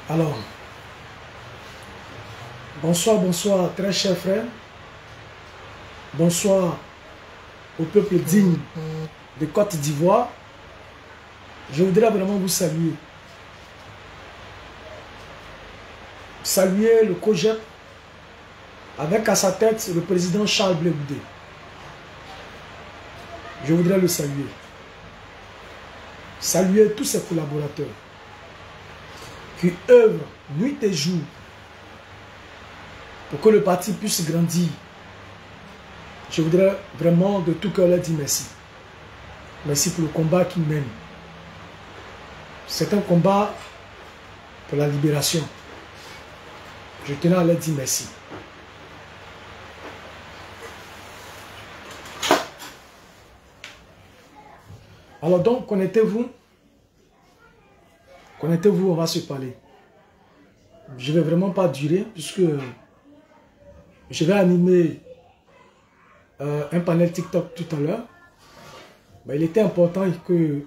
Alors, bonsoir, bonsoir, très chers frères. Bonsoir au peuple digne de Côte d'Ivoire. Je voudrais vraiment vous saluer. Saluer le COJEP avec à sa tête le président Charles Blé Goudé. Je voudrais le saluer. Saluer tous ses collaborateurs qui œuvrent nuit et jour pour que le parti puisse grandir. Je voudrais vraiment de tout cœur leur dire merci. Merci pour le combat qu'ils mènent. C'est un combat pour la libération. Je tenais à leur dire merci. Alors donc, connectez-vous. Connectez-vous, on va se parler. Je ne vais vraiment pas durer puisque je vais animer un panel TikTok tout à l'heure. Il était important que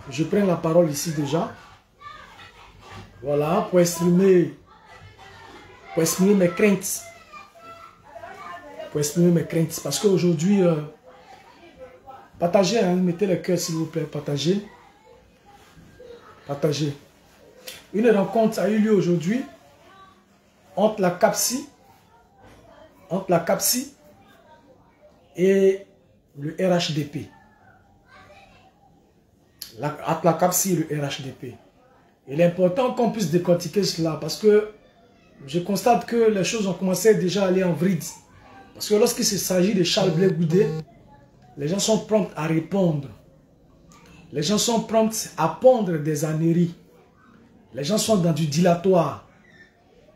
je prenne la parole ici déjà. Voilà, pour exprimer mes craintes. Pour exprimer mes craintes. Parce qu'aujourd'hui, partagez, hein, mettez le cœur s'il vous plaît, partagez. Partagez. Une rencontre a eu lieu aujourd'hui entre la CAPSI et le RHDP. Entre la CAPSI et le RHDP. Il est important qu'on puisse décortiquer cela parce que je constate que les choses ont commencé déjà à aller en vrille. Parce que lorsqu'il s'agit de Charles Blé Goudé, les gens sont prompts à répondre. Les gens sont prompts à pondre des âneries. Les gens sont dans du dilatoire.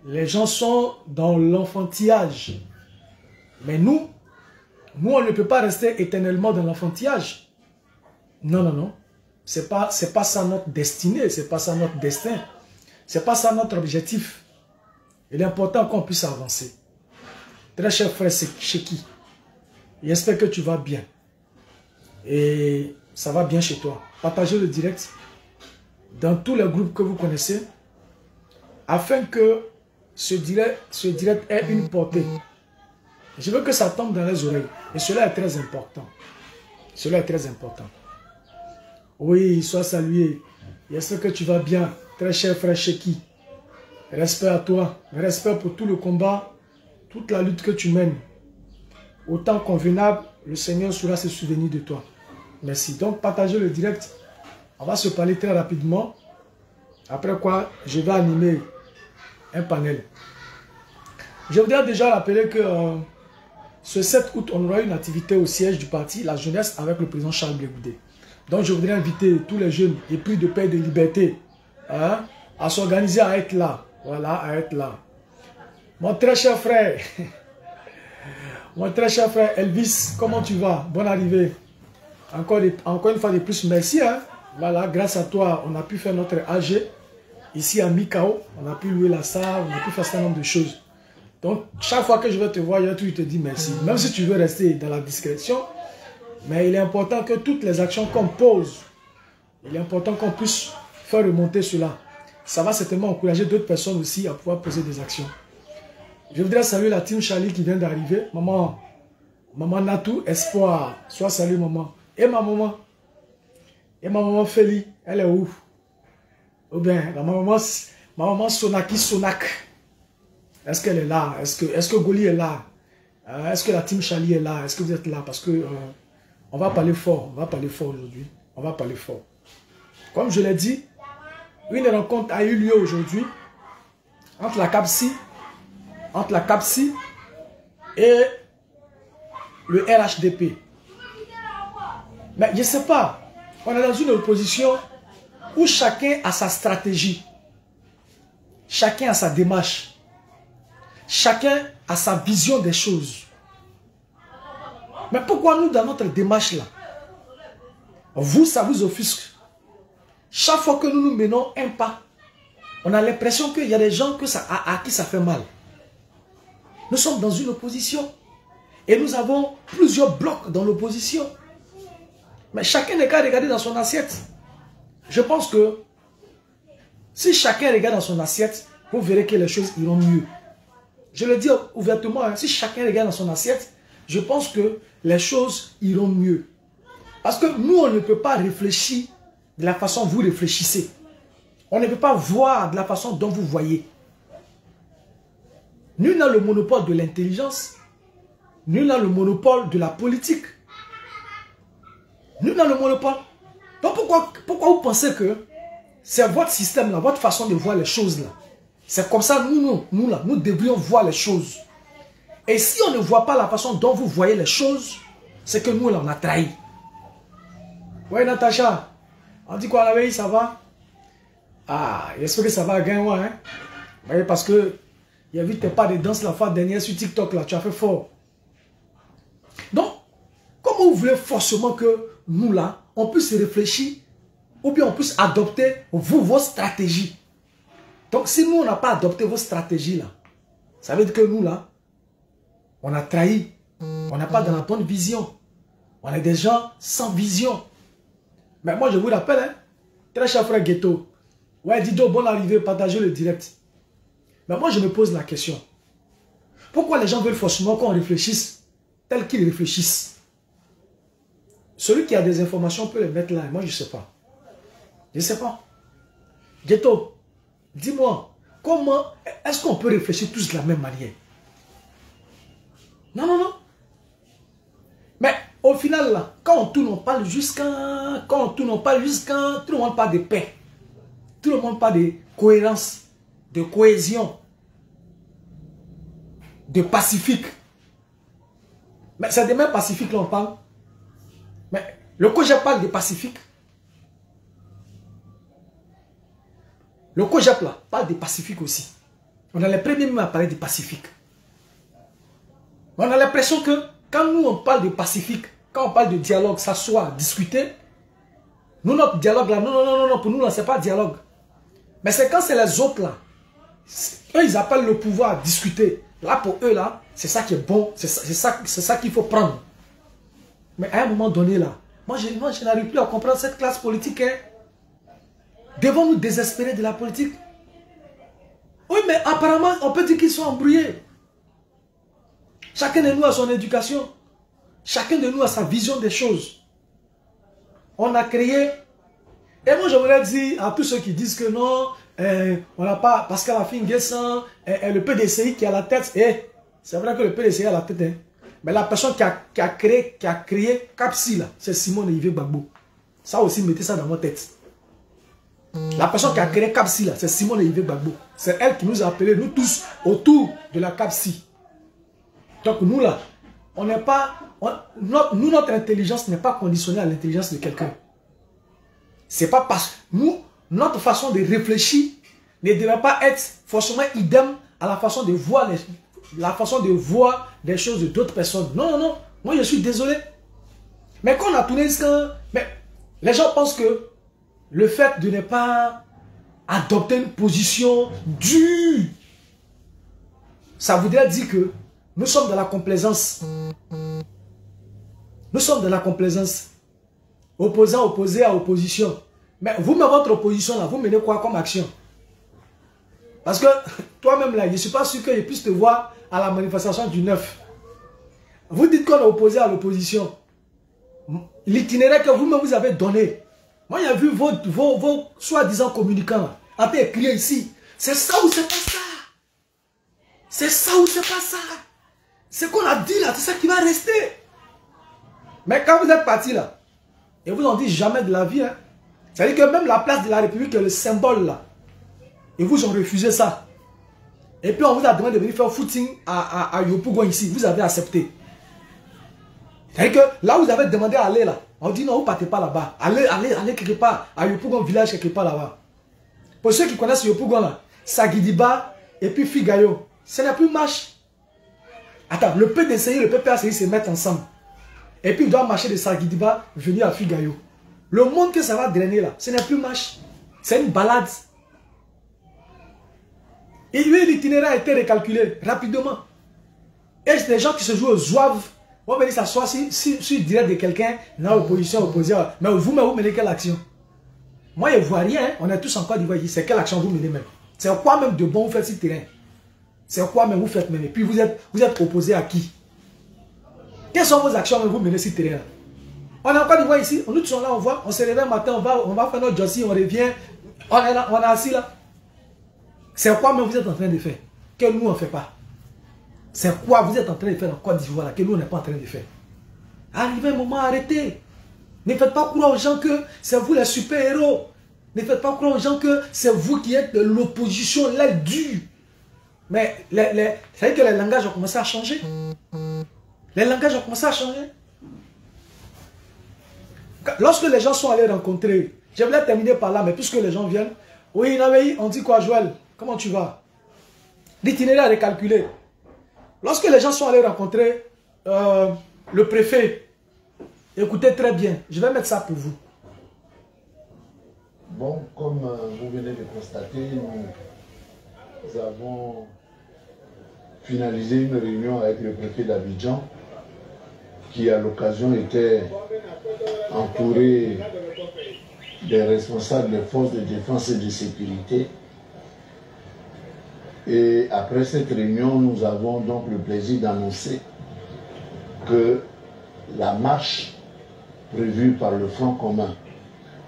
Les gens sont dans l'enfantillage. Mais nous, on ne peut pas rester éternellement dans l'enfantillage. Non, non, non. C'est pas ça notre destinée, c'est pas ça notre destin. C'est pas ça notre objectif. Il est important qu'on puisse avancer. Très cher frère Cheki, j'espère que tu vas bien. Et ça va bien chez toi. Partagez le direct dans tous les groupes que vous connaissez afin que ce direct ait une portée. Je veux que ça tombe dans les oreilles. Et cela est très important. Cela est très important. Oui, sois salué. J'espère que tu vas bien. Très cher frère Cheki. Respect à toi. Respect pour tout le combat, toute la lutte que tu mènes. Au temps convenable, le Seigneur sera se souvenir de toi. Merci. Donc, partagez le direct. On va se parler très rapidement. Après quoi, je vais animer un panel. Je voudrais déjà rappeler que ce 7 août, on aura une activité au siège du parti, la jeunesse, avec le président Charles Blé Goudé. Donc, je voudrais inviter tous les jeunes épris de paix et de liberté à s'organiser, à être là. Voilà, à être là. Mon très cher frère, mon très cher frère Elvis, comment tu vas? Bonne arrivée. Encore une fois de plus, merci. Hein? Voilà, grâce à toi, on a pu faire notre AG ici à Mikao. On a pu louer la salle, on a pu faire un certain nombre de choses. Donc, chaque fois que je vais te voir, je te dis merci. Même si tu veux rester dans la discrétion, mais il est important que toutes les actions qu'on pose, il est important qu'on puisse faire remonter cela. Ça va certainement encourager d'autres personnes aussi à pouvoir poser des actions. Je voudrais saluer la team Charlie qui vient d'arriver. Maman Natou, Espoir. Sois salut maman. Et ma maman Félie, elle est où? Ou bien, ma maman Sonaki Sonak. Est-ce qu'elle est là? Est-ce que Goli est là? Est-ce que la team Charlie est là? Est-ce que vous êtes là? Parce que on va parler fort. On va parler fort aujourd'hui. On va parler fort. Comme je l'ai dit, une rencontre a eu lieu aujourd'hui entre la CAPSI et le RHDP. Mais je ne sais pas, on est dans une opposition où chacun a sa stratégie, chacun a sa démarche, chacun a sa vision des choses. Mais pourquoi nous, dans notre démarche là, vous, ça vous offusque? Chaque fois que nous menons un pas, on a l'impression qu'il y a des gens à qui ça fait mal. Nous sommes dans une opposition. Et nous avons plusieurs blocs dans l'opposition. Mais chacun n'est qu'à regarder dans son assiette. Je pense que Si chacun regarde dans son assiette, vous verrez que les choses iront mieux. Je le dis ouvertement, hein, si chacun regarde dans son assiette, je pense que les choses iront mieux. Parce que nous, on ne peut pas réfléchir de la façon dont vous réfléchissez. On ne peut pas voir de la façon dont vous voyez. Nul n'a le monopole de l'intelligence. Nul n'a le monopole de la politique. Nul n'a le monopole. Donc pourquoi vous pensez que c'est votre système, là, votre façon de voir les choses là? C'est comme ça, nous devrions voir les choses. Et si on ne voit pas la façon dont vous voyez les choses, c'est que nous, là, on a trahi. Ouais, Natacha, on dit quoi la veille, ça va? Ah, j'espère que ça va gagner, hein? Ouais, parce que il y a vu tes pas de danse la fois dernière sur TikTok, là, tu as fait fort. Donc, comment vous voulez forcément que nous, là, on puisse réfléchir ou bien on puisse adopter vos stratégies? Donc, si nous, on n'a pas adopté vos stratégies, là, ça veut dire que nous, là, on a trahi. On n'a pas de la bonne vision. On est des gens sans vision. Mais moi, je vous rappelle, hein, très cher frère Ghetto, ouais, Dido, bonne arrivée, partagez le direct. Mais moi, je me pose la question. Pourquoi les gens veulent forcément qu'on réfléchisse tel qu'ils réfléchissent? Celui qui a des informations peut les mettre là. Moi, je ne sais pas. Je ne sais pas. Ghetto, dis-moi, comment est-ce qu'on peut réfléchir tous de la même manière? Non, non, non. Mais au final, là, quand on tourne, on parle jusqu'à... Quand on tourne, on parle jusqu'à... Tout le monde parle de paix. Tout le monde parle de cohérence, de cohésion, de pacifique. Mais c'est des mêmes pacifiques là on parle. Mais le COJEP parle de pacifique. Le COJEP là parle de pacifique aussi. On a les premiers même à parler de pacifique. On a l'impression que quand nous on parle de pacifique, quand on parle de dialogue, s'asseoir, discuter, nous notre dialogue là, non, pour nous là c'est pas dialogue. Mais c'est quand c'est les autres là, eux ils appellent le pouvoir à discuter. Là pour eux là, c'est ça qui est bon, c'est ça qu'il faut prendre. Mais à un moment donné là, moi je n'arrive plus à comprendre cette classe politique. Hein. Devons nous désespérer de la politique? Oui, mais apparemment on peut dire qu'ils sont embrouillés. Chacun de nous a son éducation. Chacun de nous a sa vision des choses. On a créé... Et moi, je voudrais dire à tous ceux qui disent que non, on n'a pas... Parce qu'à la fin, le PDCI qui est à la tête... c'est vrai que le PDCI est à la tête. Hein, mais la personne qui a créé Capsi, c'est Simone Yves Gbagbo. Ça aussi, mettez ça dans votre tête. La personne qui a créé Capsi, c'est Simone Yves Gbagbo. C'est elle qui nous a appelés, nous tous, autour de la Capsi. Donc nous là, on n'est pas... notre intelligence n'est pas conditionnée à l'intelligence de quelqu'un. C'est pas parce que notre façon de réfléchir ne devrait pas être forcément idem à la façon de voir les choses de d'autres personnes. Non, non, non. Moi, je suis désolé. Mais quand on a tourné mais les gens pensent que le fait de ne pas adopter une position dure, ça voudrait dire que nous sommes dans la complaisance. Nous sommes dans la complaisance. Opposant opposé à opposition. Mais vous, mais votre opposition là, vous menez quoi comme action? Parce que toi-même là, je ne suis pas sûr que je puisse te voir à la manifestation du 9. Vous dites qu'on est opposé à l'opposition. L'itinéraire que vous-même vous avez donné. Moi, j'ai vu vos soi-disant communicants en train d'écrire ici. C'est ça ou c'est pas ça? C'est ça ou c'est pas ça? Ce qu'on a dit là, c'est ça qui va rester. Mais quand vous êtes parti là, et vous n'en dites jamais de la vie, hein, ça veut dire que même la place de la République, le symbole là, et vous ont refusé ça. Et puis on vous a demandé de venir faire footing à Yopougon ici, vous avez accepté. C'est-à-dire que là vous avez demandé à aller là, on dit non, vous ne partez pas là-bas. Allez quelque part, à Yopougon village quelque part là-bas. Pour ceux qui connaissent Yopougon là, Sagidiba et puis Figayo, ce n'est plus marche. Attends, le PDCI et le PPACI se mettent ensemble. Et puis ils doivent marcher de Sagidiba, venir à Figayo. Le monde que ça va drainer là, ce n'est plus marche. C'est une balade. Et lui, l'itinéraire a été recalculé rapidement. Et les gens qui se jouent aux zouaves vont venir s'asseoir sur direct de quelqu'un dans l'opposition opposée. Mais vous menez quelle action? Moi, je ne vois rien. On est tous en Côte d'Ivoire. C'est quelle action vous menez même? C'est quoi même de bon vous faites sur le terrain? C'est quoi même vous faites même? Et puis vous êtes opposé à qui? Quelles sont vos actions que vous menez sur le terrain? On est en Côte d'Ivoire ici. Nous sommes là, on voit. On se réveille le matin, on va faire notre jossi, on revient. On est là, on est assis là. C'est quoi même vous êtes en train de faire? Que nous, on ne fait pas. C'est quoi vous êtes en train de faire en Côte d'Ivoire que nous, on n'est pas en train de faire? Arrivez un moment, arrêtez. Ne faites pas croire aux gens que c'est vous les super-héros. Ne faites pas croire aux gens que c'est vous qui êtes de l'opposition, l'aile dure. Mais vous savez que les langages ont commencé à changer. Les langages ont commencé à changer. Lorsque les gens sont allés rencontrer, je voulais terminer par là, mais puisque les gens viennent, oui, on dit quoi, Joël? Comment tu vas? L'itinéraire est calculé. Lorsque les gens sont allés rencontrer le préfet, écoutez très bien, je vais mettre ça pour vous. Bon, comme vous venez de constater, nous avons finalisé une réunion avec le préfet d'Abidjan, qui à l'occasion était entouré des responsables des forces de défense et de sécurité. Et après cette réunion, nous avons donc le plaisir d'annoncer que la marche prévue par le Front commun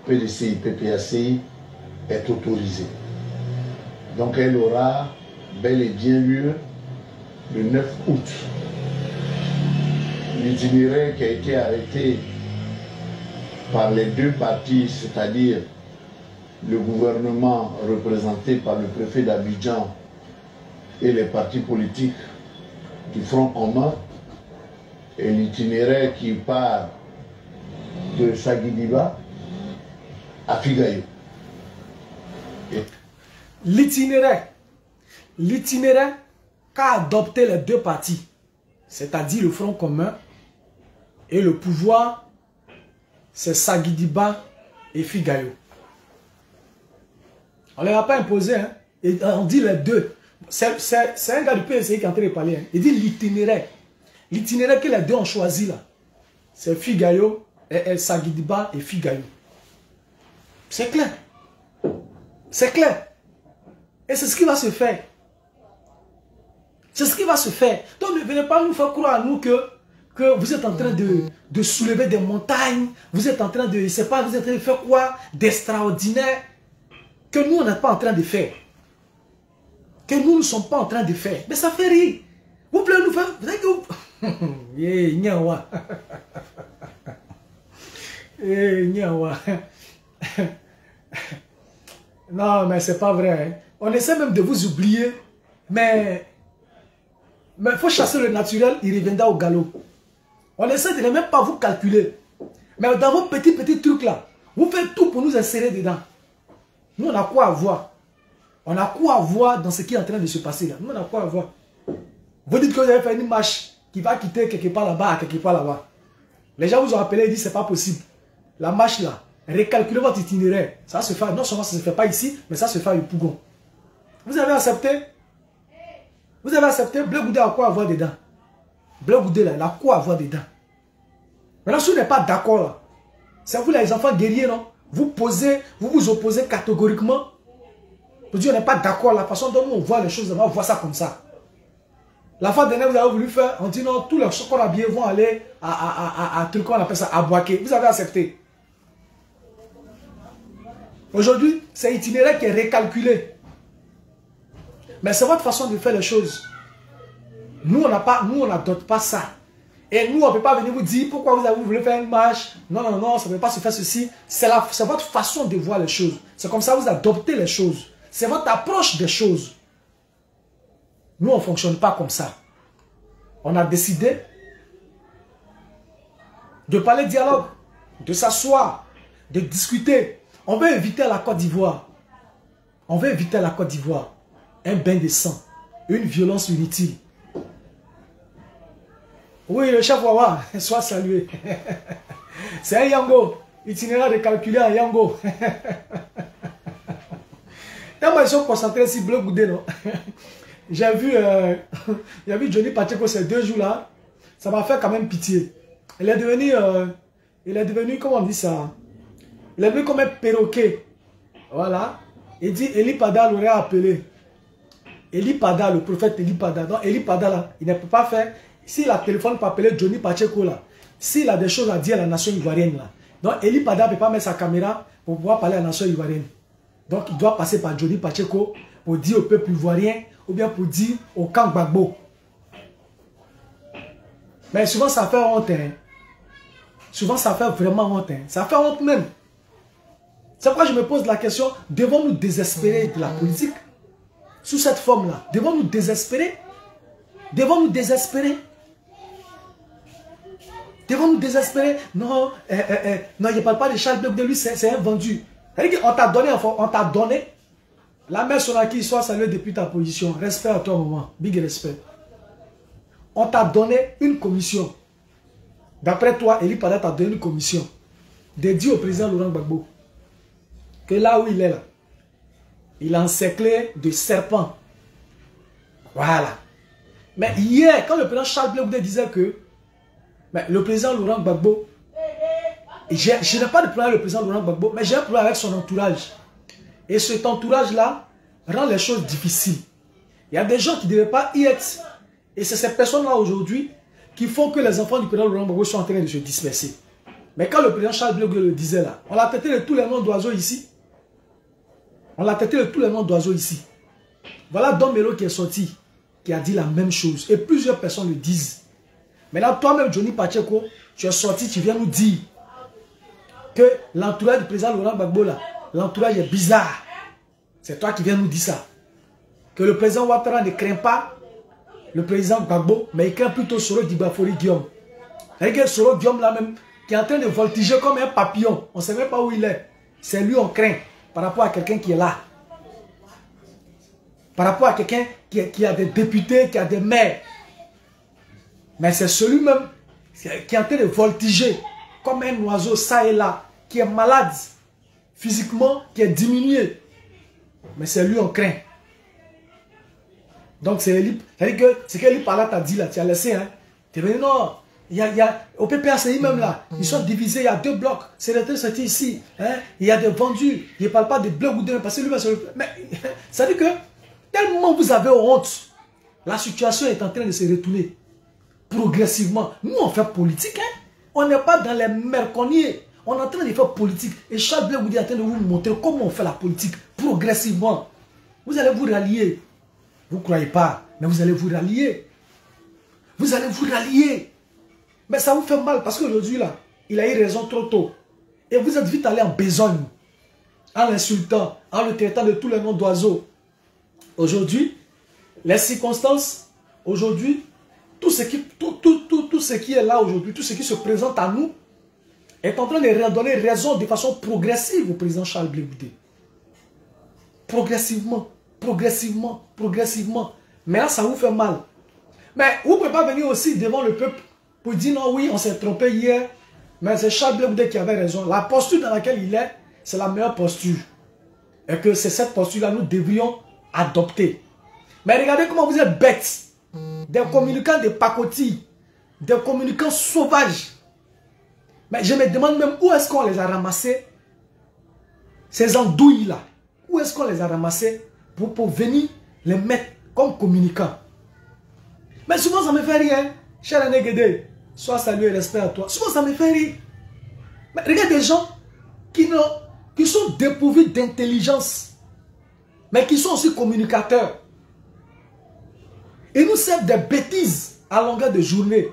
PDCI, PPACI est autorisée. Donc elle aura bel et bien lieu le 9 août. L'itinéraire qui a été arrêté par les deux partis, c'est-à-dire le gouvernement représenté par le préfet d'Abidjan et les partis politiques du Front commun, et l'itinéraire qui part de Sagidiba à Figayo. L'itinéraire qu'a adopté les deux partis, c'est-à-dire le Front commun et le pouvoir, c'est Sagidiba et Figayo. On ne leur a pas imposé, hein? Et on dit les deux. C'est un gars du PSI qui est en train de parler. Hein? Il dit l'itinéraire. L'itinéraire que les deux ont choisi là, c'est Figayo et Sagidiba et Figayo. C'est clair. C'est clair. Et c'est ce qui va se faire. C'est ce qui va se faire. Donc ne venez pas nous faire croire à nous que vous êtes en train de soulever des montagnes. Vous êtes en train de, je sais pas, vous êtes en train de faire quoi d'extraordinaire que nous, on n'est pas en train de faire. Que nous ne sommes pas en train de faire. Mais ça fait rire. Vous pouvez nous faire... Vous savez que vous... Non, mais c'est pas vrai. Hein. On essaie même de vous oublier. Mais il faut chasser le naturel, il reviendra au galop. On essaie de ne même pas vous calculer. Mais dans vos petits trucs là, vous faites tout pour nous insérer dedans. Nous, on a quoi à voir? On a quoi à voir dans ce qui est en train de se passer là? Nous, on a quoi à voir? Vous dites que vous avez fait une marche qui va quitter quelque part là-bas, quelque part là-bas. Les gens vous ont appelé et dit c'est pas possible. La marche là, récalculez votre itinéraire. Ça se fait, non seulement ça ne se fait pas ici, mais ça se fait à Yopougon. Vous avez accepté? Vous avez accepté? Bleu Goudé a quoi à voir dedans? Bleu Goudé là, il a quoi à voir dedans? Maintenant, si vous n'êtes pas d'accord là, c'est vous les enfants guerriers, non? Vous vous opposez catégoriquement. Vous dites on n'est pas d'accord, la façon dont nous on voit les choses, on voit ça comme ça. La fois dernière, vous avez voulu faire, on dit non, tous les chocolats habillés vont aller à truc qu'on appelle ça, à Boaké. Vous avez accepté. Aujourd'hui, c'est l'itinéraire qui est récalculé. Mais c'est votre façon de faire les choses. Nous, on n'adopte pas ça. Et nous, on ne peut pas venir vous dire pourquoi vous voulu faire une marche. Non, non, non, ça ne peut pas se faire ceci. C'est votre façon de voir les choses. C'est comme ça que vous adoptez les choses. C'est votre approche des choses. Nous, on ne fonctionne pas comme ça. On a décidé de parler dialogue, de s'asseoir, de discuter. On veut éviter à la Côte d'Ivoire. On veut éviter à la Côte d'Ivoire un bain de sang, une violence inutile. Oui, le chef Wawa, soit salué. C'est un Yango. Itinéraire de calculer à Yango. Ils sont concentrés sur Bleu Goudé, non? J'ai vu Johnny Pacheco ces 2 jours-là. Ça m'a fait quand même pitié. Il est devenu, comment on dit ça? Il est devenu comme un perroquet Voilà. Il dit, Eli Pada l'aurait appelé. Eli Pada, le prophète Eli Pada. Donc Eli Pada là, il ne peut pas faire. S'il a téléphone pour appeler Johnny Pacheco là, s'il a des choses à dire à la nation ivoirienne là, donc Eli Pada ne peut pas mettre sa caméra pour pouvoir parler à la nation ivoirienne. Donc il doit passer par Johnny Pacheco pour dire au peuple ivoirien ou bien pour dire au camp Gbagbo. Mais souvent ça fait honte. Hein. Souvent ça fait vraiment honte. Hein. Ça fait honte même. C'est pourquoi je me pose la question, devons-nous désespérer de la politique sous cette forme-là? Devons-nous désespérer? Devons-nous désespérer? Devons-nous désespérer? Non, non, il ne parle pas de Charles Blé de lui, c'est un vendu. On t'a donné. La mère Sonaki soit saluée depuis ta position. Respect à toi, maman. Big respect. On t'a donné une commission. D'après toi, Eli Pada t'a donné une commission dédiée au président Laurent Gbagbo. Que là où il est là, il a encerclé de serpents. Voilà. Mais hier, quand le président Charles Blé disait que le président Laurent Gbagbo, je n'ai pas de problème avec le président Laurent Gbagbo, mais j'ai un problème avec son entourage. Et cet entourage-là rend les choses difficiles. Il y a des gens qui ne devaient pas y être. Et c'est ces personnes-là aujourd'hui qui font que les enfants du président Laurent Gbagbo sont en train de se disperser. Mais quand le président Charles Blé le disait là, on l'a traité de tous les noms d'oiseaux ici. On l'a traité de tous les noms d'oiseaux ici. Voilà Don Melo qui est sorti, qui a dit la même chose. Et plusieurs personnes le disent. Maintenant, toi-même, Johnny Pacheco, tu es sorti, tu viens nous dire que l'entourage du président Laurent Gbagbo là, l'entourage est bizarre. C'est toi qui viens nous dire ça. Que le président Ouattara ne craint pas le président Gbagbo, mais il craint plutôt Soro Dibafori Guillaume. Regarde Soro Guillaume là même, qui est en train de voltiger comme un papillon. On ne sait même pas où il est. C'est lui on craint par rapport à quelqu'un qui est là. Par rapport à quelqu'un qui a des députés, qui a des maires. Mais c'est celui-même qui est en train de voltiger comme un oiseau ça et là, qui est malade physiquement, qui est diminué. Mais c'est lui on craint. Donc c'est Eli, ce qu'Eli Pada t'a dit là, tu as laissé, hein. Tu es venu, non, au PPACI même là, ils sont divisés, il y a 2 blocs, c'est resté ici, hein. Il y a des vendus, il ne parle pas de blé ou de... Parce que lui, mais ça veut dire que tellement vous avez honte, la situation est en train de se retourner progressivement. Nous on fait politique, hein. On n'est pas dans les merconniers. On est en train de faire politique. Et Charles Blé est en train de vous montrer comment on fait la politique progressivement. Vous allez vous rallier. Vous ne croyez pas, mais vous allez vous rallier. Vous allez vous rallier. Mais ça vous fait mal parce qu'aujourd'hui, là, il a eu raison trop tôt. Et vous êtes vite allé en besogne. En l'insultant, en le traitant de tous les noms d'oiseaux. Aujourd'hui, les circonstances, aujourd'hui, tout ce qui est là aujourd'hui, tout ce qui se présente à nous, est en train de redonner raison de façon progressive au président Charles Blé Goudé. Progressivement, progressivement, progressivement. Mais là, ça vous fait mal. Mais vous ne pouvez pas venir aussi devant le peuple pour dire non, oui, on s'est trompé hier, mais c'est Charles Blé Goudé qui avait raison. La posture dans laquelle il est, c'est la meilleure posture. Et que c'est cette posture-là nous devrions adopter. Mais regardez comment vous êtes bêtes. Des communicants de pacotille, des communicants sauvages. Mais je me demande même où est-ce qu'on les a ramassés, ces andouilles-là. Où est-ce qu'on les a ramassés pour venir les mettre comme communicants. Mais souvent ça me fait rire, cher René Guédé. Sois salué et respect à toi. Souvent ça me fait rire. Mais regarde des gens qui sont dépourvus d'intelligence, mais qui sont aussi communicateurs. Et nous servent des bêtises à longueur de journée.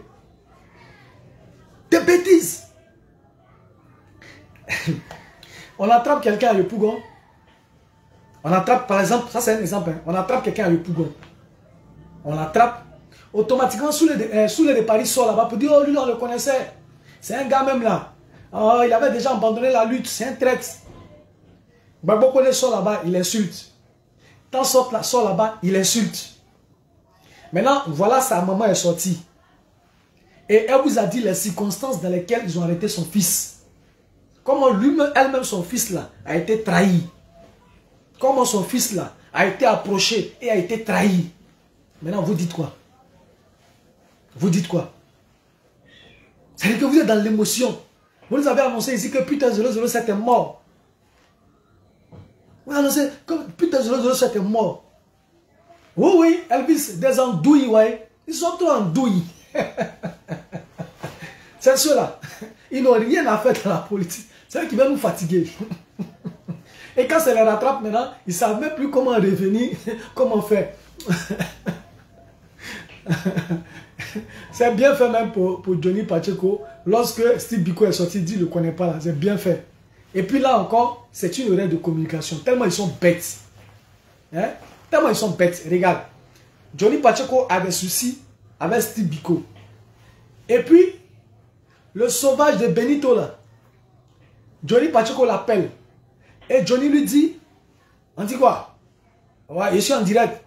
Des bêtises. On attrape quelqu'un à Yopougon. On attrape, par exemple, ça c'est un exemple, hein. On attrape quelqu'un à Yopougon. On l'attrape. Automatiquement, sous les de Paris sort là-bas pour dire, oh lui on le connaissait. C'est un gars même là. Oh, il avait déjà abandonné la lutte, c'est un traître. Gbagbo Kone sort là-bas, il insulte. Tant sort là-bas, il insulte. Maintenant, voilà, sa maman est sortie. Et elle vous a dit les circonstances dans lesquelles ils ont arrêté son fils. Comment elle-même, son fils là, a été trahi. Comment son fils là, a été approché et a été trahi. Maintenant, vous dites quoi? Vous dites quoi? C'est-à-dire que vous êtes dans l'émotion. Vous nous avez annoncé ici que putain 007 est mort. On a annoncé que putain, 007 est mort. Oui, oui, Elvis, des andouilles, ouais. Ils sont trop andouilles. C'est ceux-là. Ils n'ont rien à faire dans la politique. C'est eux qui viennent nous fatiguer. Et quand ça les rattrape maintenant, ils ne savent même plus comment revenir, comment faire. C'est bien fait même pour Johnny Pacheco. Lorsque Steve Biko est sorti, il dit, il ne le connaît pas là. C'est bien fait. Et puis là encore, c'est une erreur de communication. Tellement ils sont bêtes. Hein? Tellement ils sont bêtes. Regarde. Johnny Pacheco a des soucis avec Steve Biko. Et puis, le sauvage de Benito là. Johnny Pacheco l'appelle. Et Johnny lui dit, on dit quoi? Ouais, je suis en direct.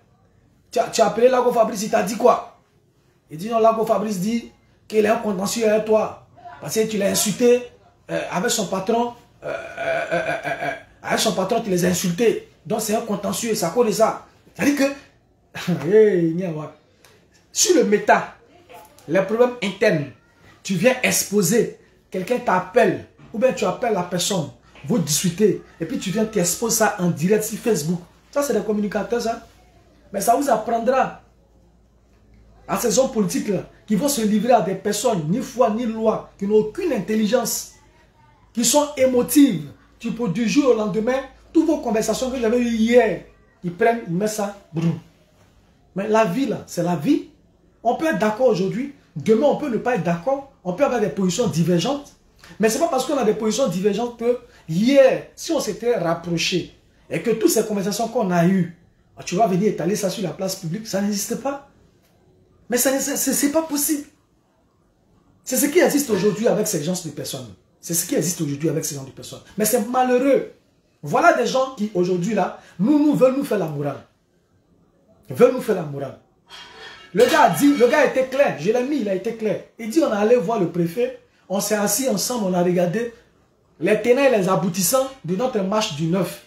Tu as appelé Lago Fabrice, il t'a dit quoi? Il dit non, Lago Fabrice dit qu'il est un contentieux avec toi. Parce que tu l'as insulté avec son patron. Avec son patron, tu les as insultés. Donc c'est un contentieux, c'est à cause de ça. C'est-à-dire que, hey, sur le méta, les problèmes internes, tu viens exposer, quelqu'un t'appelle, ou bien tu appelles la personne, vous discutez, et puis tu viens t'exposer ça en direct sur Facebook. Ça, c'est des communicateurs, ça. Mais ça vous apprendra à ces hommes politiques-là, qui vont se livrer à des personnes, ni foi, ni loi, qui n'ont aucune intelligence, qui sont émotives. Tu peux du jour au lendemain, toutes vos conversations que j'avais eues hier, ils prennent, ils mettent ça, boum. Mais la vie, là, c'est la vie. On peut être d'accord aujourd'hui, demain on peut ne pas être d'accord, on peut avoir des positions divergentes. Mais ce n'est pas parce qu'on a des positions divergentes que hier, si on s'était rapproché et que toutes ces conversations qu'on a eues, tu vas venir étaler ça sur la place publique, ça n'existe pas. Mais ce n'est pas possible. C'est ce qui existe aujourd'hui avec ces gens de personnes. C'est ce qui existe aujourd'hui avec ces gens de personnes. Mais c'est malheureux. Voilà des gens qui aujourd'hui là, veulent nous faire la morale. Ils veulent nous faire la morale. Le gars a dit, le gars était clair, je l'ai mis, il a été clair. Il dit on est allé voir le préfet, on s'est assis ensemble, on a regardé les tenants et les aboutissants de notre marche du 9.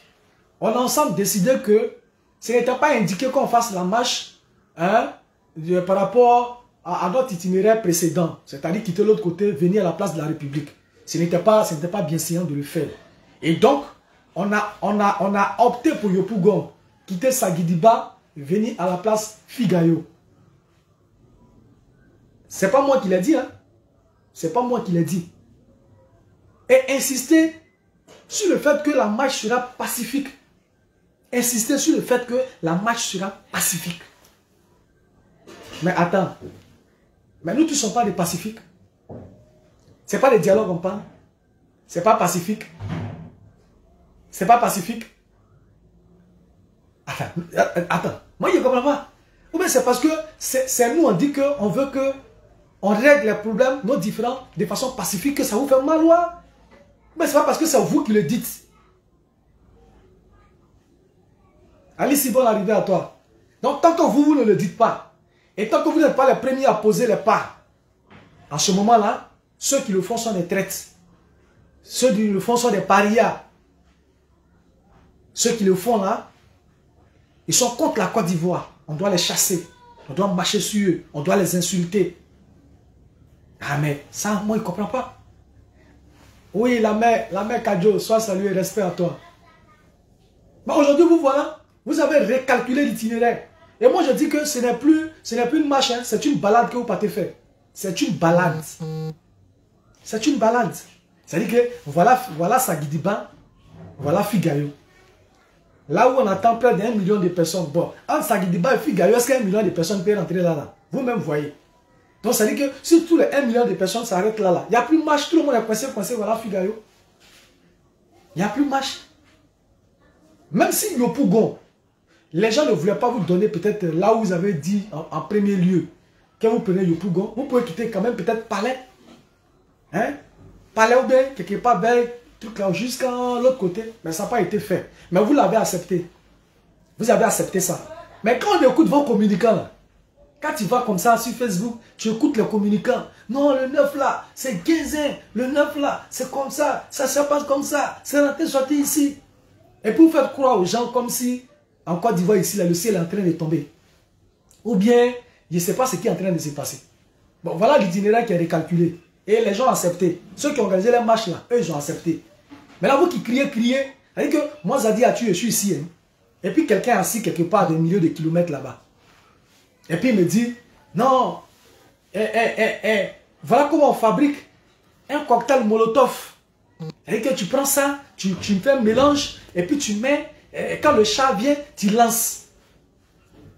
On a ensemble décidé que ce n'était pas indiqué qu'on fasse la marche par rapport à notre itinéraire précédent. C'est-à-dire quitter l'autre côté, venir à la place de la République. Ce n'était pas bien séant de le faire. Et donc, on a opté pour Yopougon, quitter Sagidiba, venir à la place Figayo. C'est pas moi qui l'ai dit, hein. C'est pas moi qui l'ai dit. Et insister sur le fait que la marche sera pacifique. Insister sur le fait que la marche sera pacifique. Mais attends. Mais nous tous ne sommes pas des pacifiques. C'est pas des dialogues on parle. C'est pas pacifique. C'est pas pacifique. Attends. Moi je ne comprends pas. Ou bien c'est parce que c'est nous on dit qu'on veut que on règle les problèmes, nos différends, de façon pacifique, que ça vous fait mal, ouais. Mais c'est pas parce que c'est vous qui le dites. Allez, si bon arriver à toi. Donc, tant que vous ne le dites pas, et tant que vous n'êtes pas les premiers à poser les pas, en ce moment-là, ceux qui le font sont des traites. Ceux qui le font sont des parias. Ceux qui le font là, ils sont contre la Côte d'Ivoire. On doit les chasser. On doit marcher sur eux. On doit les insulter. Ah mais ça, moi, il ne comprend pas. Oui, la mère Kadjo, sois salué, respect à toi. Mais aujourd'hui, vous voilà, vous avez recalculé l'itinéraire. Et moi, je dis que ce n'est plus une marche, hein, c'est une balade que vous partez faire. C'est une balade. C'est une balade. C'est-à-dire que voilà Sagidiba, voilà Figayo. Là où on attend près d'1 million de personnes. Bon, entre Sagidiba et Figayo, est-ce qu'un million de personnes peuvent rentrer là? Vous-même voyez. Donc, ça veut dire que si tous les 1 million de personnes s'arrêtent là, il n'y a plus de marche, tout le monde est coincé, voilà Figayo. Il n'y a plus de marche. Même si Yopougon, les gens ne voulaient pas vous donner peut-être là où vous avez dit en premier lieu, quand vous prenez Yopougon, vous pouvez quitter quand même peut-être Palais. Hein? Palais ou bien quelque part vers truc là jusqu'à l'autre côté. Mais ça n'a pas été fait. Mais vous l'avez accepté. Vous avez accepté ça. Mais quand on écoute vos communicants là, quand tu vas comme ça sur Facebook, tu écoutes les communicants. Non, le 9 là, c'est Guézin. Le 9 là, c'est comme ça. Ça se passe comme ça. C'est rentré, sorti ici. Et puis vous faites croire aux gens comme si, en Côte d'Ivoire ici, là, le ciel est en train de tomber. Ou bien, je ne sais pas ce qui est en train de se passer. Bon, voilà l'itinéraire qui est recalculé. Et les gens ont accepté. Ceux qui ont organisé les marches là, eux, ils ont accepté. Mais là, vous qui criez, C'est-à-dire que moi, Zadi a tué, je suis ici. Hein. Et puis quelqu'un est assis quelque part à des milliers de kilomètres là-bas. Et puis il me dit, non, voilà comment on fabrique un cocktail Molotov. C'est-à-dire que tu prends ça, tu fais un mélange, et puis tu mets, quand le chat vient, tu lances.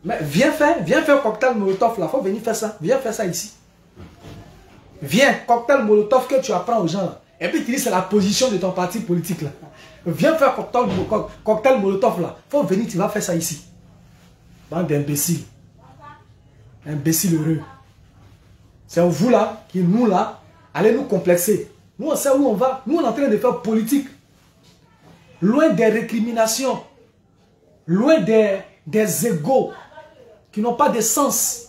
Mais viens faire un cocktail Molotov là, il faut venir faire ça. Viens faire ça ici. Viens, cocktail Molotov que tu apprends aux gens là. Et puis tu dis c'est la position de ton parti politique là. Viens faire cocktail Molotov là. Il faut venir, tu vas faire ça ici. Bande d'imbéciles. Imbéciles heureux. C'est vous là, qui nous là, allez nous complexer. Nous on sait où on va. Nous on est en train de faire politique. Loin des récriminations. Loin des égos qui n'ont pas de sens.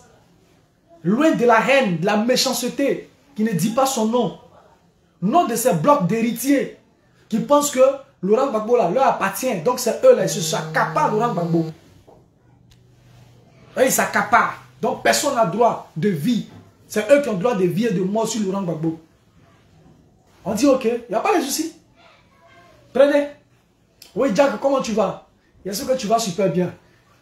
Loin de la haine, de la méchanceté qui ne dit pas son nom. Non de ces blocs d'héritiers qui pensent que Laurent Gbagbo là, leur appartient. Donc c'est eux là, ils s'accaparent Laurent Gbagbo. Eux ils s'accaparent. Donc personne n'a droit de vie. C'est eux qui ont droit de vie et de mort sur Laurent Gbagbo. On dit ok, il n'y a pas de souci. Prenez. Oui Jack, comment tu vas? Bien sûr que tu vas super bien.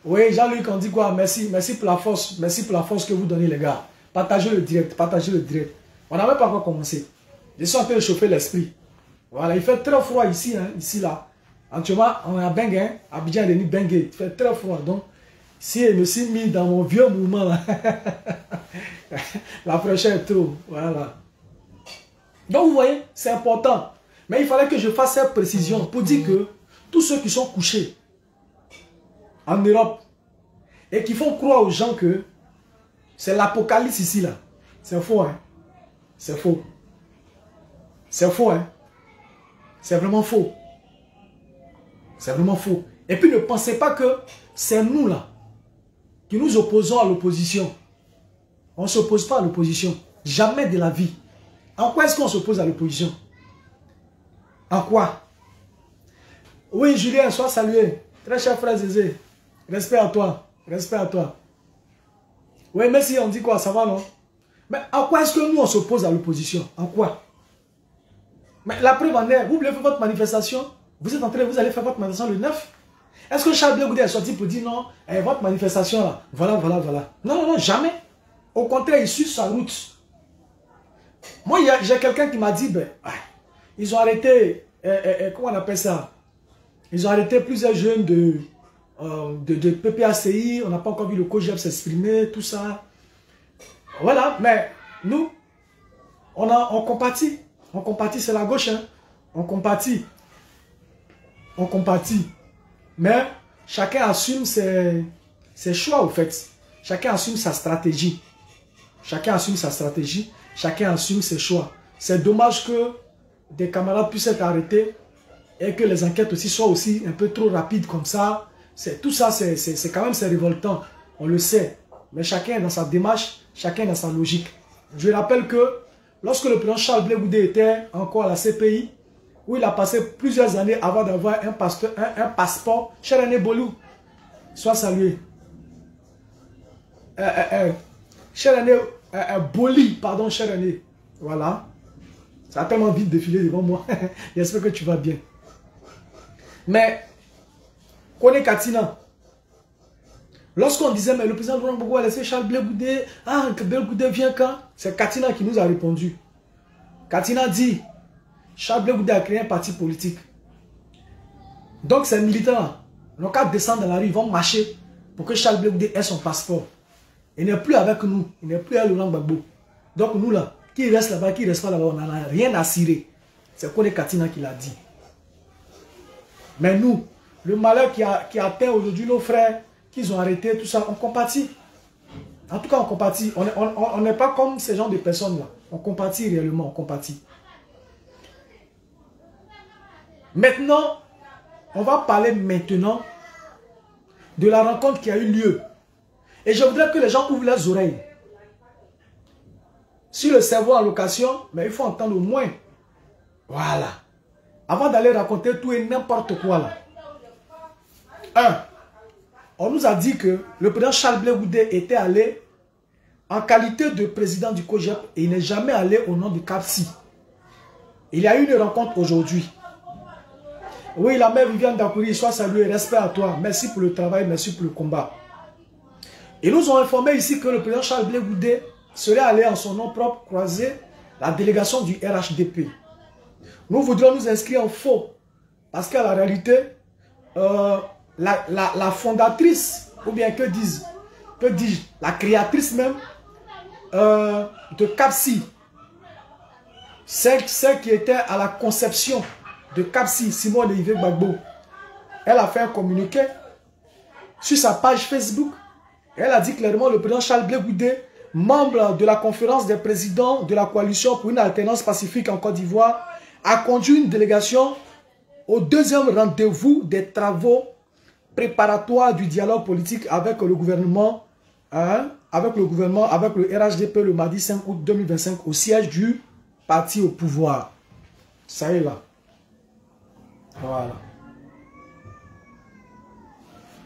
Oui, Jean-Luc, on dit quoi? Merci pour la force. Merci pour la force que vous donnez, les gars. Partagez le direct, partagez le direct. On n'a même pas encore commencé. Je suis en train de chauffer l'esprit. Voilà, il fait très froid ici, hein, ici, là. Actuellement, on est à Bengue, hein, Abidjan, Denis, Bengue. Il fait très froid. Donc, si je me suis mis dans mon vieux mouvement, là, la fraîcheur est trop. Voilà. Donc, vous voyez, c'est important. Mais il fallait que je fasse cette précision pour dire que tous ceux qui sont couchés en Europe et qui font croire aux gens que c'est l'apocalypse ici là. C'est faux, hein. C'est faux. C'est faux, hein. C'est vraiment faux. C'est vraiment faux. Et puis ne pensez pas que c'est nous là qui nous opposons à l'opposition. On ne s'oppose pas à l'opposition. Jamais de la vie. En quoi est-ce qu'on s'oppose à l'opposition? En quoi? Oui, Julien, sois salué. Très cher frère Zézé. Respect à toi. Respect à toi. Oui, merci, on dit quoi? Ça va, non? Mais en quoi est-ce que nous, on s'oppose à l'opposition? En quoi? Mais la preuve en est, vous voulez faire votre manifestation? Vous êtes en train, vous allez faire votre manifestation le 9? Est-ce que Charles Blé Goudé est sorti pour dire non, votre manifestation là, voilà, voilà, voilà. Non, non, non, jamais. Au contraire, il suit sa route. Moi, j'ai quelqu'un qui m'a dit, ben, ils ont arrêté, comment on appelle ça? Ils ont arrêté plusieurs jeunes de PPACI, on n'a pas encore vu le COJEP s'exprimer, tout ça. Voilà, mais nous, on compatit. On compatit, c'est la gauche, hein. On compatit. On compatit. Mais chacun assume ses choix, au fait. Chacun assume sa stratégie. Chacun assume sa stratégie. Chacun assume ses choix. C'est dommage que des camarades puissent être arrêtés et que les enquêtes aussi soient aussi un peu trop rapides comme ça. Tout ça, c'est quand même révoltant. On le sait. Mais chacun est dans sa démarche, chacun est dans sa logique. Je rappelle que lorsque le président Charles Blé Goudé était encore à la CPI, où il a passé plusieurs années avant d'avoir un passeport, cher René Bolou, sois salué. Cher René Boli, pardon, cher René. Voilà. Ça a tellement vite défilé devant moi. J'espère que tu vas bien. Mais, Kone Katina, lorsqu'on disait, mais le président Laurent Gbagbo a laissé Charles Blé Goudé, Blé Goudé vient quand? C'est Katina qui nous a répondu. Katina dit, Charles Blé Goudé a créé un parti politique. Donc ces militants, n'ont qu'à descendre dans la rue, ils vont marcher pour que Charles Blé Goudé ait son passeport. Il n'est plus avec nous, il n'est plus avec Laurent Gbagbo. Donc nous là, qui reste là-bas, qui reste pas là-bas, on n'a rien à cirer. C'est Kone Katina qui l'a dit. Mais nous, le malheur qui atteint aujourd'hui nos frères, qu'ils ont arrêté, tout ça, on compatit. En tout cas, on compatit. On n'est pas comme ces gens de personnes-là. On compatit réellement, on compatit. Maintenant, on va parler maintenant de la rencontre qui a eu lieu. Et je voudrais que les gens ouvrent leurs oreilles. Si le cerveau en location, mais il faut entendre au moins. Voilà. Avant d'aller raconter tout et n'importe quoi là. 1. On nous a dit que le président Charles Blé Goudé était allé en qualité de président du COJEP et il n'est jamais allé au nom du CAPSI. Il y a eu une rencontre aujourd'hui. Oui, la mère Viviane Dakouri, soit saluée, respect à toi. Merci pour le travail, merci pour le combat. Ils nous ont informé ici que le président Charles Blé Goudé serait allé en son nom propre croiser la délégation du RHDP. Nous voudrions nous inscrire en faux. Parce qu'à la réalité, la fondatrice, ou bien que dis-je, la créatrice même de CAPSI, celle qui était à la conception de CAPSI, Simone Olivier Gbagbo, elle a fait un communiqué sur sa page Facebook. Elle a dit clairement le président Charles Blé Goudé, membre de la conférence des présidents de la coalition pour une alternance pacifique en Côte d'Ivoire, a conduit une délégation au deuxième rendez-vous des travaux préparatoires du dialogue politique avec le gouvernement, avec le RHDP le mardi 5 août 2025 au siège du parti au pouvoir. Ça y est là. Voilà.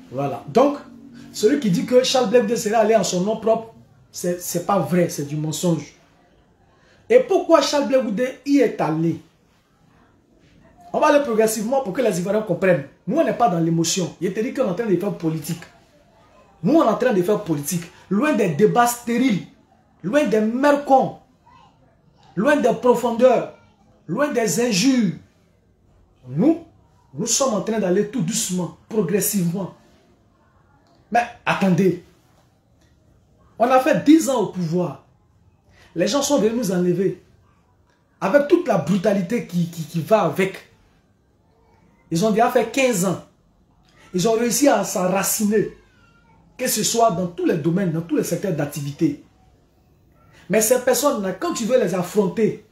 Voilà. Donc, celui qui dit que Charles Blé Goudé serait allé en son nom propre, c'est pas vrai, c'est du mensonge. Et pourquoi Charles Blé Goudé y est allé? On va aller progressivement pour que les Ivoiriens comprennent. Nous, on n'est pas dans l'émotion. Il te dit qu'on est en train de faire politique. Nous, on est en train de faire politique. Loin des débats stériles, loin des mercons, loin des profondeurs, loin des injures. Nous sommes en train d'aller tout doucement, progressivement. Mais attendez, on a fait 10 ans au pouvoir. Les gens sont venus nous enlever. Avec toute la brutalité qui va avec. Ils ont déjà fait 15 ans. Ils ont réussi à s'enraciner. Que ce soit dans tous les domaines, dans tous les secteurs d'activité. Mais ces personnes-là, quand tu veux les affronter,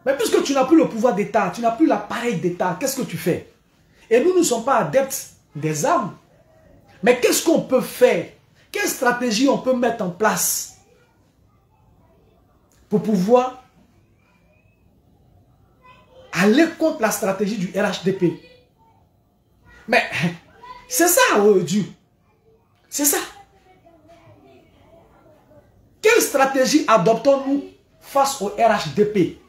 mais puisque tu n'as plus le pouvoir d'État, tu n'as plus l'appareil d'État, qu'est-ce que tu fais? Et nous ne sommes pas adeptes des armes. Mais qu'est-ce qu'on peut faire? Quelle stratégie on peut mettre en place pour pouvoir aller contre la stratégie du RHDP? Mais c'est ça, Dieu. C'est ça. Quelle stratégie adoptons-nous face au RHDP?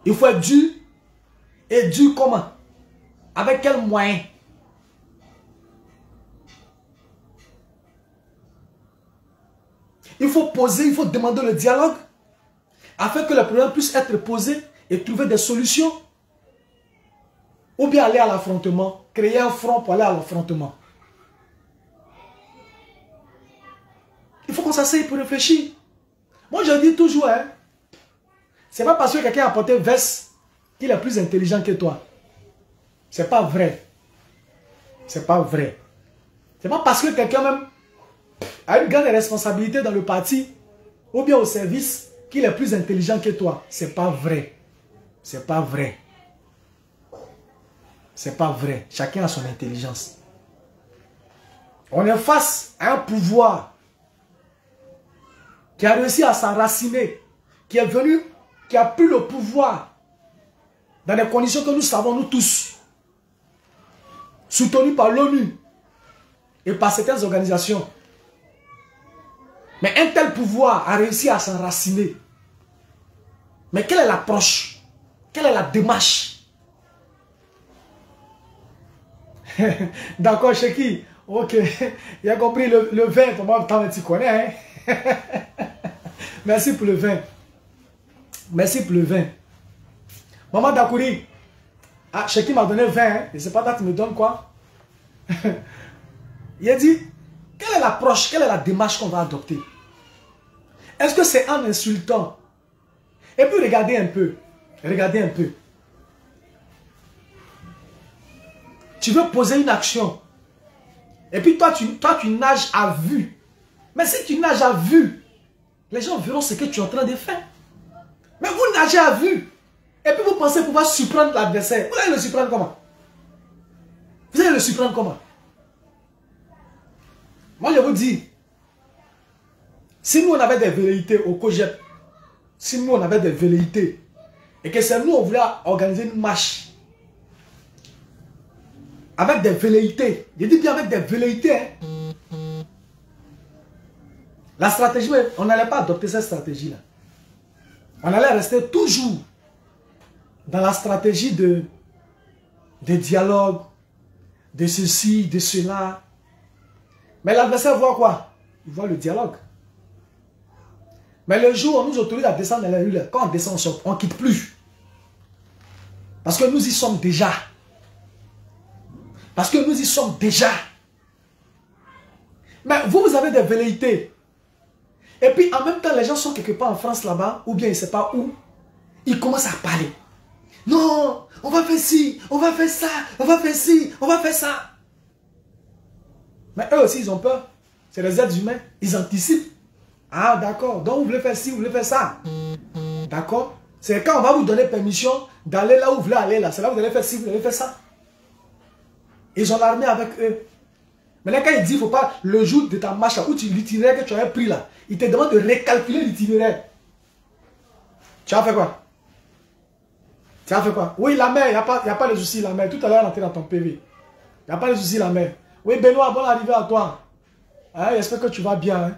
Il faut être dur. Et dur comment? Avec quels moyens? Il faut poser, il faut demander le dialogue afin que les problèmes puissent être posés et trouver des solutions. Ou bien aller à l'affrontement, créer un front pour aller à l'affrontement. Il faut qu'on s'asseye pour réfléchir. Moi je dis toujours, hein, c'est pas parce que quelqu'un a porté veste qu'il est plus intelligent que toi. C'est pas vrai. C'est pas vrai. C'est pas parce que quelqu'un même a une grande responsabilité dans le parti ou bien au service qu'il est plus intelligent que toi. C'est pas vrai. C'est pas vrai. C'est pas vrai. Chacun a son intelligence. On est face à un pouvoir qui a réussi à s'enraciner, qui est venu, qui a pris le pouvoir dans des conditions que nous savons nous tous, soutenu par l'ONU et par certaines organisations. Mais un tel pouvoir a réussi à s'enraciner. Mais quelle est l'approche? Quelle est la démarche? D'accord, Cheki. Ok. Il a compris le vin. Comment tu connais, hein? Merci pour le vin. Merci pour le vin. Maman Dakouri. Ah, Cheki m'a donné 20. Hein? Je ne sais pas, là, tu me donnes quoi? Il a dit, quelle est l'approche, quelle est la démarche qu'on va adopter? Est-ce que c'est en insultant? Et puis regardez un peu. Regardez un peu. Tu veux poser une action. Et puis toi, tu nages à vue. Mais si tu nages à vue, les gens verront ce que tu es en train de faire. Mais vous nagez à vue. Et puis vous pensez pouvoir surprendre l'adversaire. Vous allez le surprendre comment? Vous allez le surprendre comment? Moi, je vous dis, si nous, on avait des velléités au COGEP, si nous, on avait des velléités, et que c'est nous, on voulait organiser une marche, avec des velléités, je dis bien avec des velléités, hein. La stratégie, on n'allait pas adopter cette stratégie-là. On allait rester toujours dans la stratégie de dialogue, de ceci, de cela. Mais l'adversaire voit quoi? Il voit le dialogue. Mais le jour où on nous autorise à descendre dans les rues, quand on descend, on ne quitte plus. Parce que nous y sommes déjà. Parce que nous y sommes déjà. Mais vous avez des velléités. Et puis en même temps, les gens sont quelque part en France là-bas, ou bien ils ne savent pas où. Ils commencent à parler. Non, on va faire ci, on va faire ça, on va faire ci, on va faire ça. Mais eux aussi, ils ont peur. C'est les êtres humains. Ils anticipent. Ah, d'accord. Donc, vous voulez faire ci, vous voulez faire ça. D'accord? C'est quand on va vous donner permission d'aller là où vous voulez aller là. C'est là où vous allez faire ci, vous allez faire ça. Ils ont l'armée avec eux. Maintenant, quand il dit, il ne faut pas, le jour de ta marche là, où l'itinéraire que tu avais pris là, il te demande de récalculer l'itinéraire. Tu as fait quoi? Tu as fait quoi? Oui, la mer, il n'y a pas de souci, la mer. Tout à l'heure, elle est entrée dans ton PV. Il n'y a pas de souci, la mer. Oui, Benoît, bonne arrivée à toi. Hein, j'espère que tu vas bien. Hein?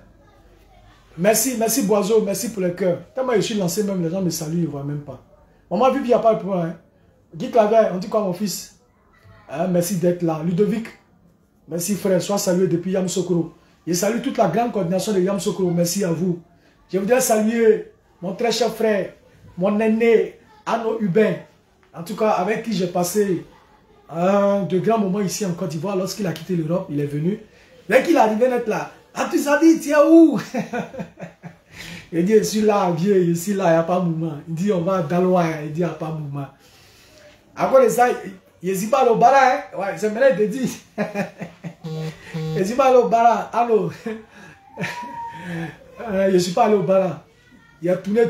Merci, merci Boiseau, merci pour le cœur. Tellement je suis lancé, même les gens me saluent, ils ne voient même pas. Maman, vu qu'il n'y a pas de problème. Hein? Guy Claver, on dit quoi mon fils? Hein, merci d'être là. Ludovic, merci frère, sois salué depuis Yamoussoukro. Je salue toute la grande coordination de Yamoussoukro, merci à vous. Je voudrais saluer mon très cher frère, mon aîné, Arnaud Hubin, en tout cas avec qui j'ai passé de grands moments ici en Côte d'Ivoire. Lorsqu'il a quitté l'Europe, il est venu. Dès qu'il arrivait d'être là, ah tu as dit, tu es où? Il dit, je suis là, vieux, je suis là, il n'y a pas de mouvement. Il dit, on va dans loin, il dit, il n'y a pas de mouvement. Après ça, il ne dit pas le bara, hein? Ouais, c'est maintenant de dire. Il ne dit pas le bara, allô? Je ne suis pas allé au bara. Il a tourné,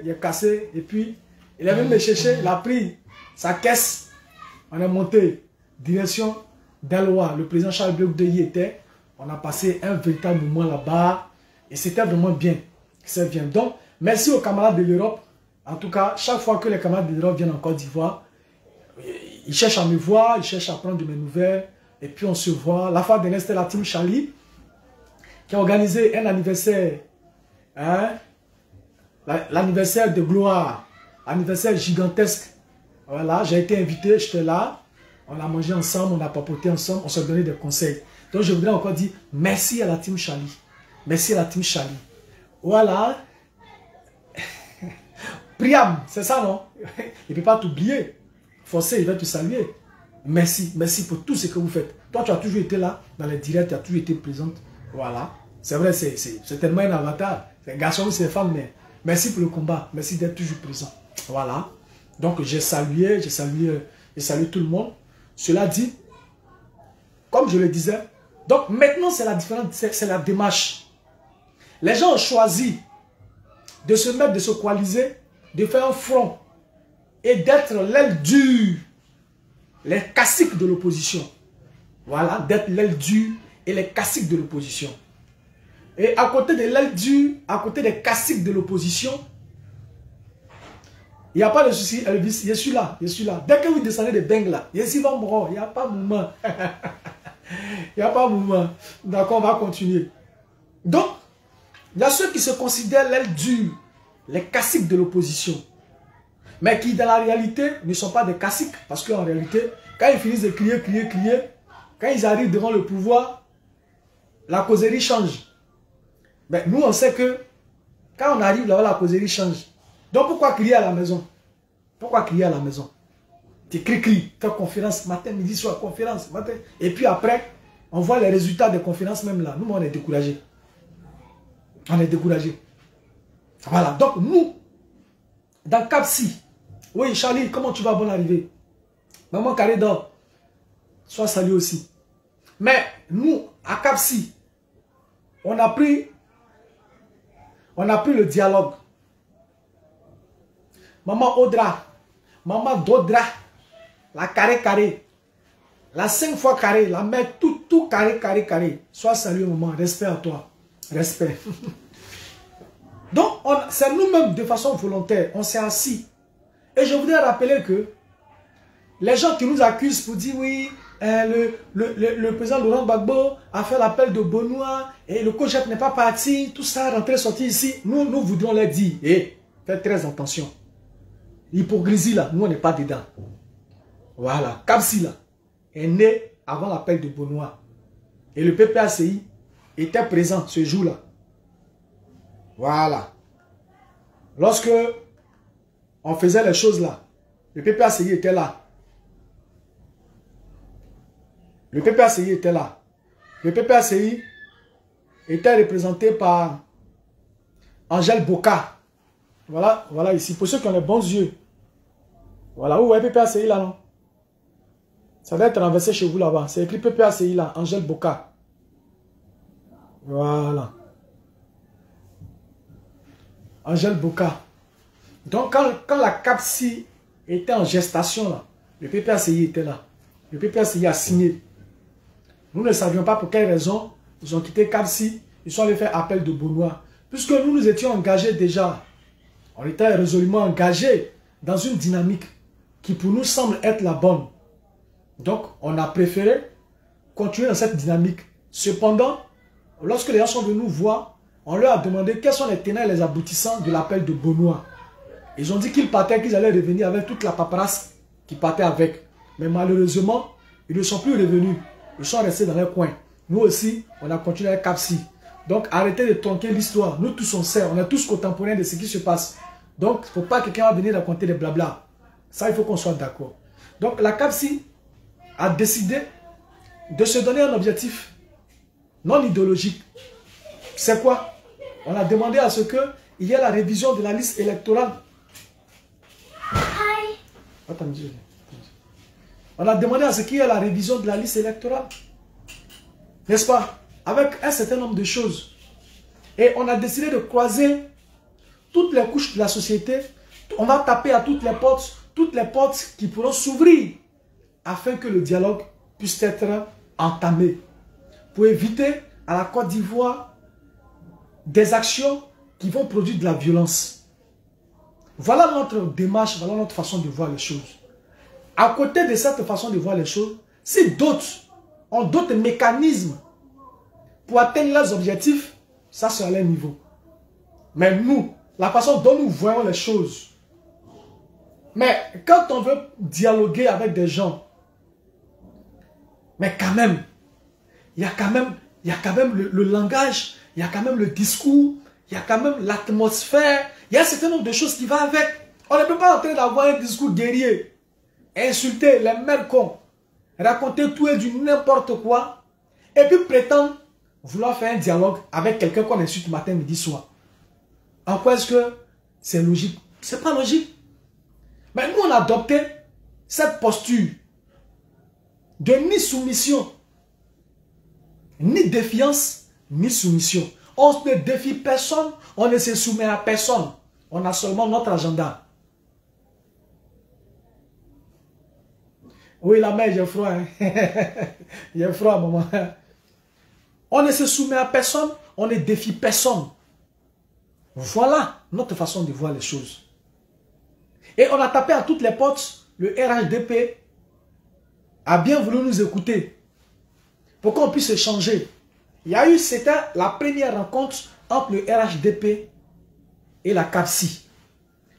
il a cassé, et puis il est venu me chercher, il a pris sa caisse, on est monté, direction d'Aloa. Le président Charles Blé Goudé y était, on a passé un véritable moment là-bas, et c'était vraiment bien. C'est bien. Donc, merci aux camarades de l'Europe. En tout cas, chaque fois que les camarades de l'Europe viennent en Côte d'Ivoire, ils cherchent à me voir, ils cherchent à prendre de mes nouvelles, et puis on se voit. La fois dernière, c'était la team Charlie, qui a organisé un anniversaire, hein, l'anniversaire de gloire, anniversaire gigantesque. Voilà, j'ai été invité, j'étais là, on a mangé ensemble, on a papoté ensemble, on s'est donné des conseils. Donc je voudrais encore dire merci à la team Charlie. Merci à la team Charlie. Voilà. Priam, c'est ça non? Il ne peut pas t'oublier. Forcé, il va te saluer. Merci, merci pour tout ce que vous faites. Toi, tu as toujours été là, dans les directs, tu as toujours été présente. Voilà. C'est vrai, c'est tellement un avatar. C'est un garçon ou c'est une femme, mais merci pour le combat. Merci d'être toujours présent. Voilà. Donc, j'ai salué tout le monde. Cela dit, comme je le disais, donc maintenant, c'est la différence, c'est la démarche. Les gens ont choisi de se mettre, de se coaliser, de faire un front et d'être l'aile dure, les caciques de l'opposition. Voilà, d'être l'aile dure et les caciques de l'opposition. Et à côté de l'aile dure, à côté des caciques de l'opposition, il n'y a pas de souci, Elvis, je suis là, je suis là. Dès que vous descendez de Beng là, je suis là, il n'y a pas de mouvement. Il n'y a pas de mouvement. D'accord, on va continuer. Donc, il y a ceux qui se considèrent l'aile dure, les caciques de l'opposition. Mais qui, dans la réalité, ne sont pas des caciques. Parce qu'en réalité, quand ils finissent de crier, quand ils arrivent devant le pouvoir, la causerie change. Mais nous, on sait que quand on arrive là-bas, la causerie change. Donc, pourquoi crier à la maison? Pourquoi crier à la maison? Tu cries, fais conférence matin, midi, soir, conférence matin. Et puis après, on voit les résultats des conférences même là. Nous, on est découragés. On est découragés. Voilà. Donc, nous, dans Cap-Si, oui, Charlie, comment tu vas? Bonne arrivée. Maman Carré d'or, sois salué aussi. Mais nous, à Cap-Si, on a pris le dialogue. Maman Audra, maman Dodra, la carré, la 5 fois carré, la mère tout carré. Sois salué, maman, respect à toi. Respect. Donc, c'est nous-mêmes de façon volontaire, on s'est assis. Et je voudrais rappeler que les gens qui nous accusent pour dire oui, le président Laurent Gbagbo a fait l'appel de Benoît et le COJEP n'est pas parti, tout ça, rentrer, sortir ici. Nous voudrions leur dire, faites très attention. L'hypocrisie là, nous on n'est pas dedans. Voilà, Kapsi là, est né avant l'appel de Benoît. Et le PPACI était présent ce jour-là. Voilà. Lorsque on faisait les choses là, le PPACI était là. Le PPACI était là. Le PPACI était représenté par Angèle Boka. Voilà, voilà ici. Pour ceux qui ont les bons yeux. Voilà, vous voyez PPACI là, non? Ça doit être renversé chez vous là-bas. C'est écrit PPACI là, Angèle Boka. Voilà. Angèle Boka. Donc quand la Kapsi était en gestation là, le PPACI était là. Le PPACI a signé. Nous ne savions pas pour quelle raison ils ont quitté Kapsi. Ils sont allés faire appel de Benoît. Puisque nous étions engagés déjà. On était résolument engagés dans une dynamique qui pour nous semble être la bonne. Donc, on a préféré continuer dans cette dynamique. Cependant, lorsque les gens sont venus nous voir, on leur a demandé quels sont les tenants et les aboutissants de l'appel de Benoît. Ils ont dit qu'ils partaient, qu'ils allaient revenir avec toute la paperasse qui partait avec. Mais malheureusement, ils ne sont plus revenus. Ils sont restés dans leur coin. Nous aussi, on a continué avec Kapsi. Donc, arrêtez de tronquer l'histoire. Nous tous, on sait, on est tous contemporains de ce qui se passe. Donc, il ne faut pas que quelqu'un va venir raconter des blabla. Ça, il faut qu'on soit d'accord. Donc, la Kapsi a décidé de se donner un objectif non idéologique. C'est quoi? On a demandé à ce qu'il y ait la révision de la liste électorale. On a demandé à ce qu'il y ait la révision de la liste électorale. N'est-ce pas? Avec un certain nombre de choses. Et on a décidé de croiser toutes les couches de la société. On va taper à toutes les portes qui pourront s'ouvrir afin que le dialogue puisse être entamé. Pour éviter à la Côte d'Ivoire des actions qui vont produire de la violence. Voilà notre démarche, voilà notre façon de voir les choses. À côté de cette façon de voir les choses, si d'autres ont d'autres mécanismes pour atteindre leurs objectifs, ça c'est à leur niveau. Mais nous, la façon dont nous voyons les choses, mais quand on veut dialoguer avec des gens, mais quand même, il y a quand même le langage, il y a quand même le discours, il y a quand même l'atmosphère, il y a un certain nombre de choses qui vont avec. On ne peut pas en train d'avoir un discours guerrier, insulter les mères cons, raconter tout et du n'importe quoi, et puis prétendre vouloir faire un dialogue avec quelqu'un qu'on insulte matin, midi, soir. En quoi est-ce que c'est logique? C'est pas logique. Mais nous, on a adopté cette posture de ni soumission, ni défiance, ni soumission. On ne défie personne, on ne se soumet à personne. On a seulement notre agenda. Oui, la mère, j'ai froid. Hein? J'ai froid, maman. On ne se soumet à personne, on ne défie personne. Voilà notre façon de voir les choses. Et on a tapé à toutes les portes. Le RHDP a bien voulu nous écouter pour qu'on puisse échanger. Il y a eu, c'était la première rencontre entre le RHDP et la Kapsi.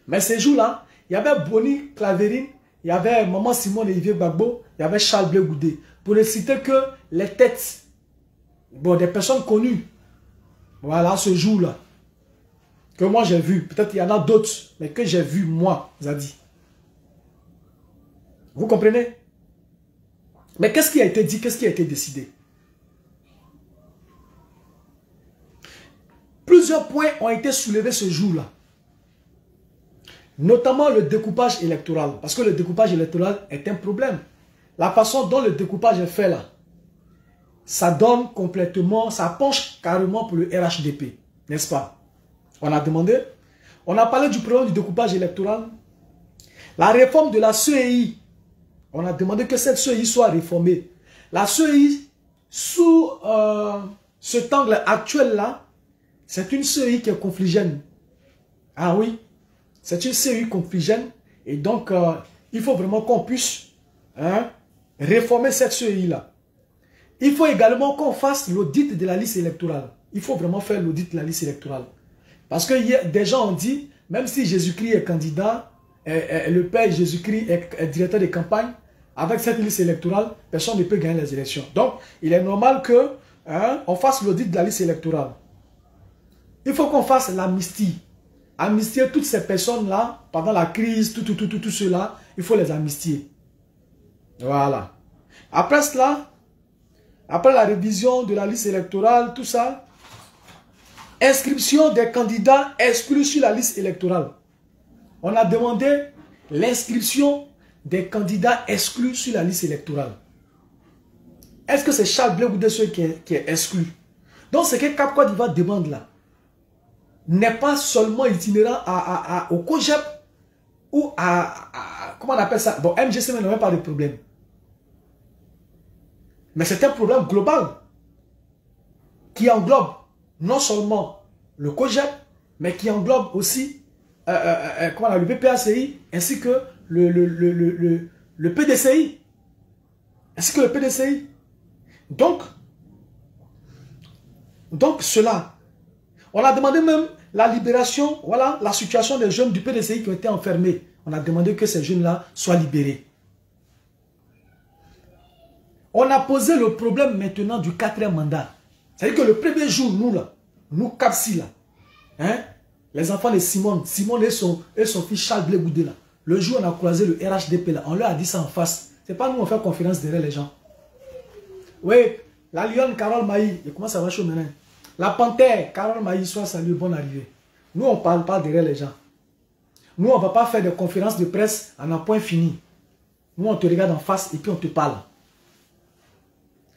Mais ces jours-là, il y avait Bonnie Claverine, il y avait Maman Simone Olivier Gbagbo, il y avait Charles Blé Goudé. Pour ne citer que les têtes, bon, des personnes connues. Voilà, ce jour-là. Que moi j'ai vu. Peut-être il y en a d'autres, mais que j'ai vu moi, Zadi. Vous comprenez? Mais qu'est-ce qui a été dit? Qu'est-ce qui a été décidé? Plusieurs points ont été soulevés ce jour-là. Notamment le découpage électoral. Parce que le découpage électoral est un problème. La façon dont le découpage est fait là, ça donne complètement, ça penche carrément pour le RHDP. N'est-ce pas? On a demandé, on a parlé du problème du découpage électoral. La réforme de la CEI, on a demandé que cette CEI soit réformée. La CEI, sous cet angle actuel-là, c'est une CEI qui est confligène. Ah oui, c'est une CEI confligène. Et donc, il faut vraiment qu'on puisse réformer cette CEI-là. Il faut également qu'on fasse l'audit de la liste électorale. Il faut vraiment faire l'audit de la liste électorale. Parce que des gens ont dit, même si Jésus-Christ est candidat, le Père Jésus-Christ est directeur de campagne, avec cette liste électorale, personne ne peut gagner les élections. Donc, il est normal que on fasse l'audit de la liste électorale. Il faut qu'on fasse l'amnistie. Amnistier toutes ces personnes-là, pendant la crise, tout cela, il faut les amnistier. Voilà. Après cela, après la révision de la liste électorale, tout ça, inscription des candidats exclus sur la liste électorale. On a demandé l'inscription des candidats exclus sur la liste électorale. Est-ce que c'est Charles Blé Goudé qui est exclu? Donc, ce que Cap Côte d'Ivoire demande là n'est pas seulement itinérant au COGEP ou comment on appelle ça? Bon, MGC n'a même pas de problème. Mais c'est un problème global qui englobe non seulement le COGEP, mais qui englobe aussi le PPACI ainsi que le PDCI. Ainsi que le PDCI. Donc cela, on a demandé même la libération, voilà, la situation des jeunes du PDCI qui ont été enfermés. On a demandé que ces jeunes-là soient libérés. On a posé le problème maintenant du 4e mandat. C'est-à-dire que le premier jour, nous Capsi là, hein, les enfants de Simone et son fils Charles Blé Goudé là, le jour où on a croisé le RHDP là, on leur a dit ça en face. C'est pas nous on fait conférence derrière les gens. Oui, la lionne Carole Maï, comment ça va chaud maintenant? La panthère Carole Maï, soit salut, bonne arrivée. Nous on parle pas derrière les gens. Nous on va pas faire des conférences de presse en un point fini. Nous on te regarde en face et puis on te parle.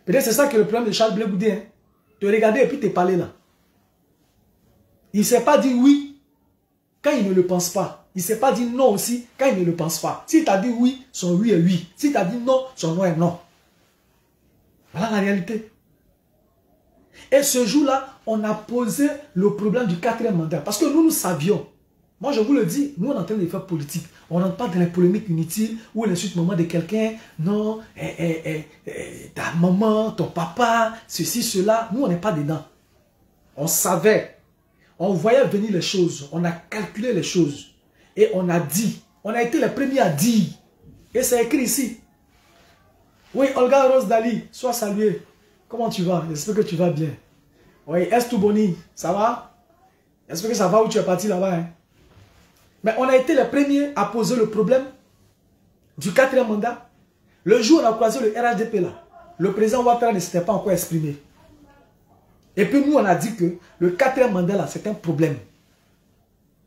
Peut-être c'est ça que le problème de Charles Blé Goudé. Hein? Te regarder et puis te parler là. Il ne s'est pas dit oui quand il ne le pense pas. Il ne s'est pas dit non aussi quand il ne le pense pas. S'il t'a dit oui, son oui est oui. S'il t'a dit non, son non est non. Voilà la réalité. Et ce jour-là, on a posé le problème du 4e mandat. Parce que nous savions. Moi, je vous le dis, nous, on est en train de faire politique. On n'entre pas dans les polémiques inutiles ou l'insulte maman de quelqu'un. Non, ta maman, ton papa, ceci, cela. Nous, on n'est pas dedans. On savait. On voyait venir les choses. On a calculé les choses. Et on a dit. On a été les premiers à dire. Et c'est écrit ici. Oui, Olga Rose Dali, sois saluée. Comment tu vas? J'espère que tu vas bien. Oui, Est Boni, ça va? J'espère que ça va où tu es parti là-bas. Hein? Mais on a été les premiers à poser le problème du 4e mandat. Le jour où on a croisé le RHDP là, le président Ouattara ne s'était pas encore exprimé. Et puis nous on a dit que le 4e mandat là, c'est un problème.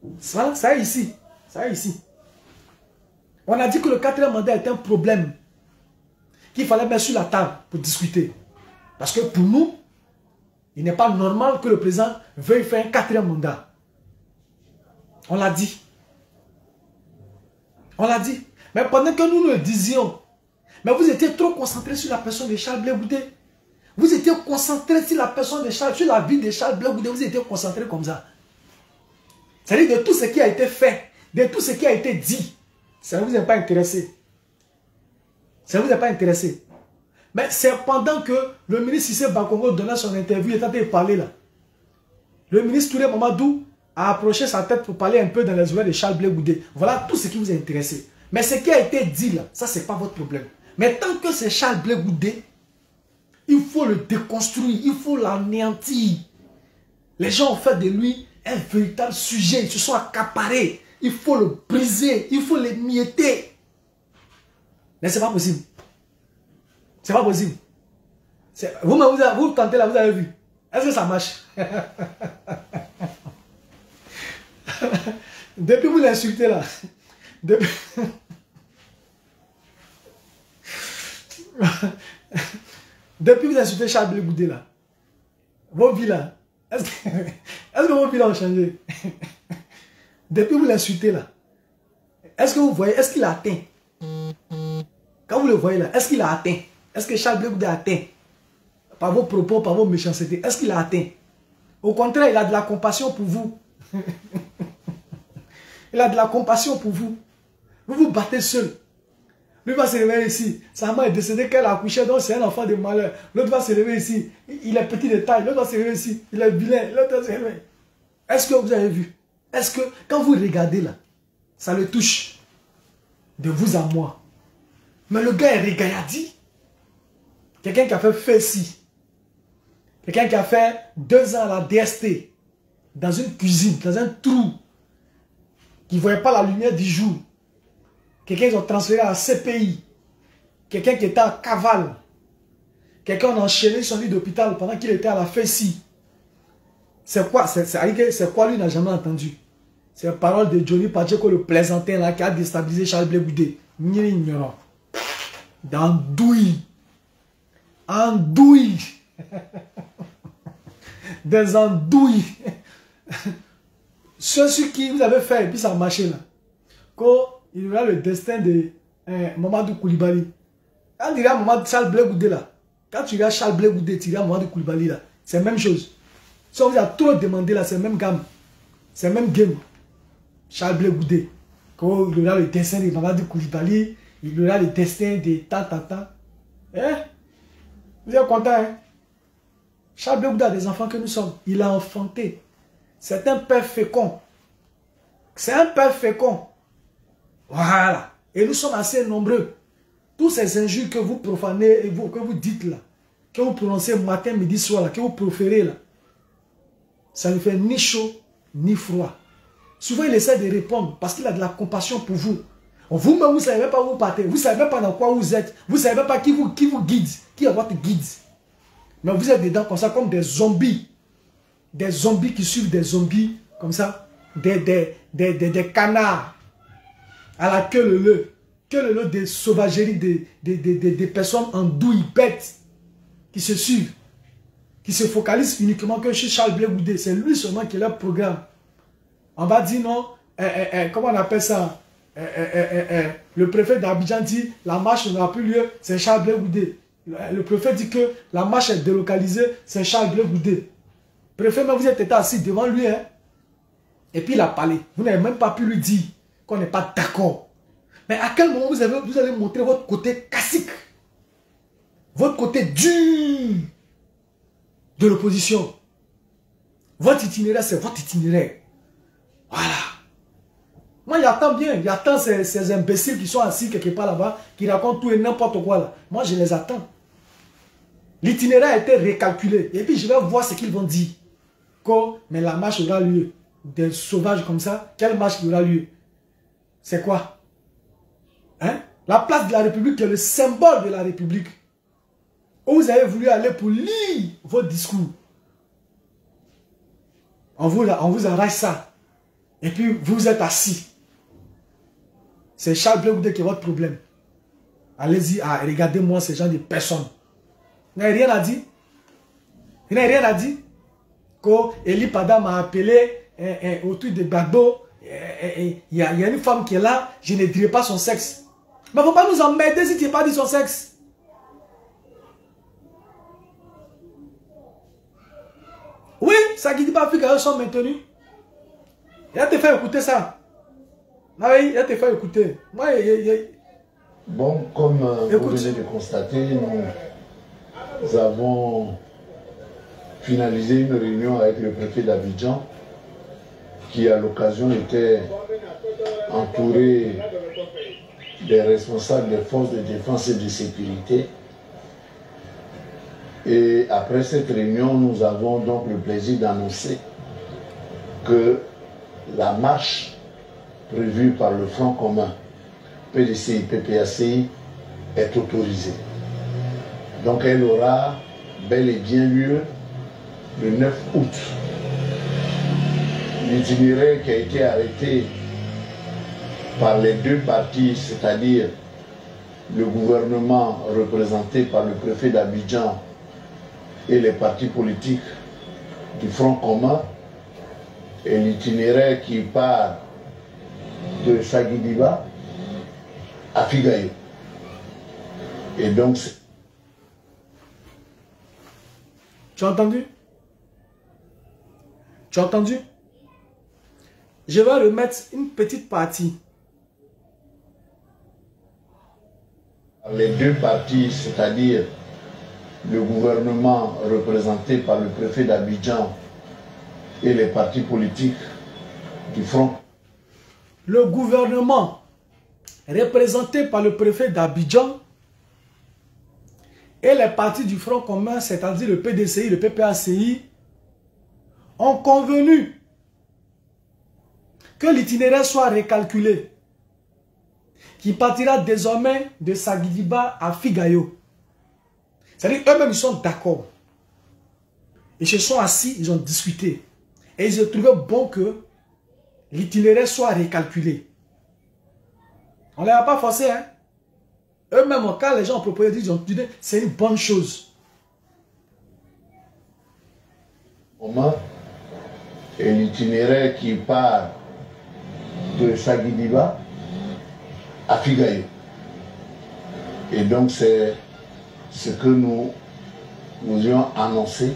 Voilà, ça est ici. Ça est ici. On a dit que le 4e mandat est un problème qu'il fallait mettre sur la table pour discuter. Parce que pour nous, il n'est pas normal que le président veuille faire un 4e mandat. On l'a dit. On l'a dit. Mais pendant que nous le disions, mais vous étiez trop concentrés sur la personne de Charles Blé Goudé. Vous étiez concentrés sur la personne de Charles, sur la vie de Charles Blé Goudé. Vous étiez concentrés comme ça. C'est-à-dire de tout ce qui a été fait, de tout ce qui a été dit, ça ne vous a pas intéressé. Ça ne vous a pas intéressé. Mais c'est pendant que le ministre Cissé Bakongo donnait son interview, il était en train de parler là. Le ministre Touré Mamadou a approché sa tête pour parler un peu dans les oreilles de Charles Blé Goudé. Voilà tout ce qui vous a intéressé. Mais ce qui a été dit là, ça c'est pas votre problème. Mais tant que c'est Charles Blé Goudé, il faut le déconstruire, il faut l'anéantir. Les gens ont fait de lui un véritable sujet, ils se sont accaparés. Il faut le briser, il faut l'émietter. Mais c'est pas possible. C'est pas possible. Vous tentez là, vous avez vu. Est-ce que ça marche? Depuis vous l'insultez là. Depuis vous insultez Charles Blé Goudé là. Vos vies là. Est-ce que vos vies là ont changé? Depuis vous l'insultez là. Est-ce que vous voyez? Est-ce qu'il a atteint? Quand vous le voyez là, est-ce qu'il a atteint? Est-ce que Charles Blé Goudé a atteint? Par vos propos, par vos méchancetés. Est-ce qu'il a atteint? Au contraire, il a de la compassion pour vous. Il a de la compassion pour vous. Vous vous battez seul. Lui va se lever ici. Sa maman est décédée qu'elle a accouché, donc c'est un enfant de malheur. L'autre va se lever ici. Il est petit de taille. L'autre va se lever ici. Il est vilain. L'autre va se lever. Est-ce que vous avez vu? Est-ce que quand vous regardez là, ça le touche? de vous à moi. Mais le gars est régaillardi. Quelqu'un qui a fait FESI. Quelqu'un qui a fait 2 ans à la DST. Dans une cuisine, dans un trou. Qui ne voyait pas la lumière du jour. Quelqu'un qu'ils ont transféré à la CPI. Quelqu'un qui était en cavale. Quelqu'un qui a enchaîné son lit d'hôpital pendant qu'il était à la FESI. C'est quoi? C'est quoi lui n'a jamais entendu? C'est la parole de Johnny Pacheco, le plaisantin là, qui a déstabilisé Charles Blé Goudé. Ignorant. D'andouille. Andouille. Des andouilles. Ceux sur qui vous avez fait et puis ça a marché là. Quand il y aura le destin de Mamadou Koulibaly. Quand tu regardes Mamadou Charles Blé Goudé là. Quand tu regardes Charles Blé Goudé, tu regardes Mamadou Koulibaly là. C'est la même chose. Si on vous a trop demandé là, c'est la même gamme. C'est le même game. Charles Blé Goudé. Quand il y aura le destin de Mamadou Koulibaly, il y aura le destin de ta. Hein? Vous êtes content, hein? Charles Blé Goudé a des enfants que nous sommes. Il a enfanté. C'est un père fécond. C'est un père fécond. Voilà. Et nous sommes assez nombreux. Tous ces injures que vous profanez et que vous dites là, que vous prononcez matin, midi, soir là, que vous proférez là, ça ne fait ni chaud ni froid. Souvent il essaie de répondre parce qu'il a de la compassion pour vous. Vous-même, vous ne savez même pas où vous partez. Vous ne savez même pas dans quoi vous êtes. Vous ne savez même pas qui vous guide. Qui est votre guide. Mais vous êtes dedans comme ça, comme des zombies. Des zombies qui suivent des zombies, comme ça. Des canards. À la queue leu. Queue leu des sauvageries, des personnes en douille, bêtes. Qui se suivent. Qui se focalisent uniquement que chez Charles Blé Goudé. C'est lui seulement qui a leur programme. On va dire non. Comment on appelle ça? Le préfet d'Abidjan dit la marche n'aura plus lieu, c'est Charles Blé Goudé. Le préfet dit que la marche est délocalisée, c'est Charles Blé Goudé. Préfet, mais vous êtes assis devant lui, hein? Et puis il a parlé. Vous n'avez même pas pu lui dire qu'on n'est pas d'accord. Mais à quel moment vous allez montrer votre côté cassique, votre côté dur de l'opposition? Votre itinéraire, c'est votre itinéraire. Voilà. Moi, j'attends bien. J'attends ces imbéciles qui sont assis quelque part là-bas, qui racontent tout et n'importe quoi là. Moi, je les attends. L'itinéraire a été récalculé. Et puis, je vais voir ce qu'ils vont dire. Mais la marche aura lieu. Des sauvages comme ça, quelle marche aura lieu? C'est quoi? Hein? La place de la République qui est le symbole de la République. Où vous avez voulu aller pour lire votre discours. On vous arrache ça. Et puis, vous êtes assis. C'est Charles Blé Goudé qui est votre problème. Allez-y, regardez-moi ces gens de personnes. Vous n'avez rien à dire. Vous n'avez rien à dire. Quand Eli Pada m'a appelé autour de Gbagbo, il y a une femme qui est là, je ne dirai pas son sexe. Mais il ne faut pas nous emmerder si tu n'as pas dit son sexe. Oui, ça qui dit pas Afrique, sont maintenus. Il a te fait écouter ça. Ah oui, il a te fait écouter. Moi, Bon, comme vous venez de constater, nous avons finalisé une réunion avec le préfet d'Abidjan qui à l'occasion était entouré des responsables des forces de défense et de sécurité. Et après cette réunion, nous avons donc le plaisir d'annoncer que la marche prévue par le Front commun PDCI, PPACI est autorisée. Donc elle aura bel et bien lieu le 9 août. L'itinéraire qui a été arrêté par les deux partis, c'est-à-dire le gouvernement représenté par le préfet d'Abidjan et les partis politiques du Front commun, et l'itinéraire qui part de Sagidiba à Figayo. Et donc... Tu as entendu? Tu as entendu? Je vais remettre une petite partie. Les deux partis, c'est-à-dire le gouvernement représenté par le préfet d'Abidjan et les partis politiques du Front. Le gouvernement représentés par le préfet d'Abidjan et les partis du Front commun, c'est-à-dire le PDCI, le PPACI, ont convenu que l'itinéraire soit recalculé, qui partira désormais de Sagidiba à Figayo. C'est-à-dire eux-mêmes, ils sont d'accord. Ils se sont assis, ils ont discuté. Et ils ont trouvé bon que l'itinéraire soit recalculé. On ne les a pas forcés, hein. Eux-mêmes, quand les gens ont proposé, ils ont dit c'est une bonne chose. Et l'itinéraire qui part de Sagidiba à Figayo. Et donc c'est ce que nous ayons annoncé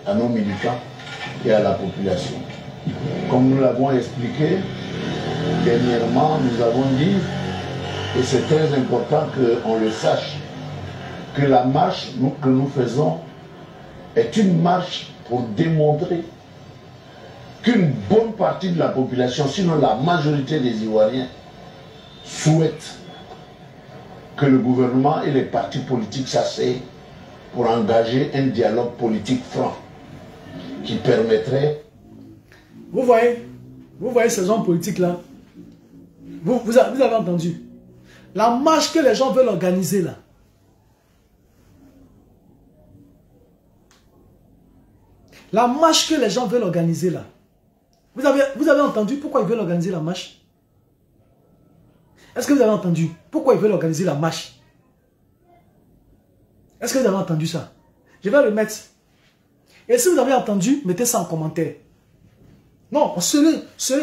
à nos militants et à la population. Comme nous l'avons expliqué, dernièrement, nous avons dit, et c'est très important qu'on le sache, que la marche que nous faisons est une marche pour démontrer qu'une bonne partie de la population, sinon la majorité des Ivoiriens, souhaitent que le gouvernement et les partis politiques s'asseyent pour engager un dialogue politique franc qui permettrait... Vous voyez ces hommes politiques-là, vous avez entendu. La marche que les gens veulent organiser là. La marche que les gens veulent organiser là. Vous avez entendu pourquoi ils veulent organiser la marche? Est-ce que vous avez entendu pourquoi ils veulent organiser la marche? Est-ce que vous avez entendu ça? Je vais le mettre. Et si vous avez entendu, mettez ça en commentaire. Non,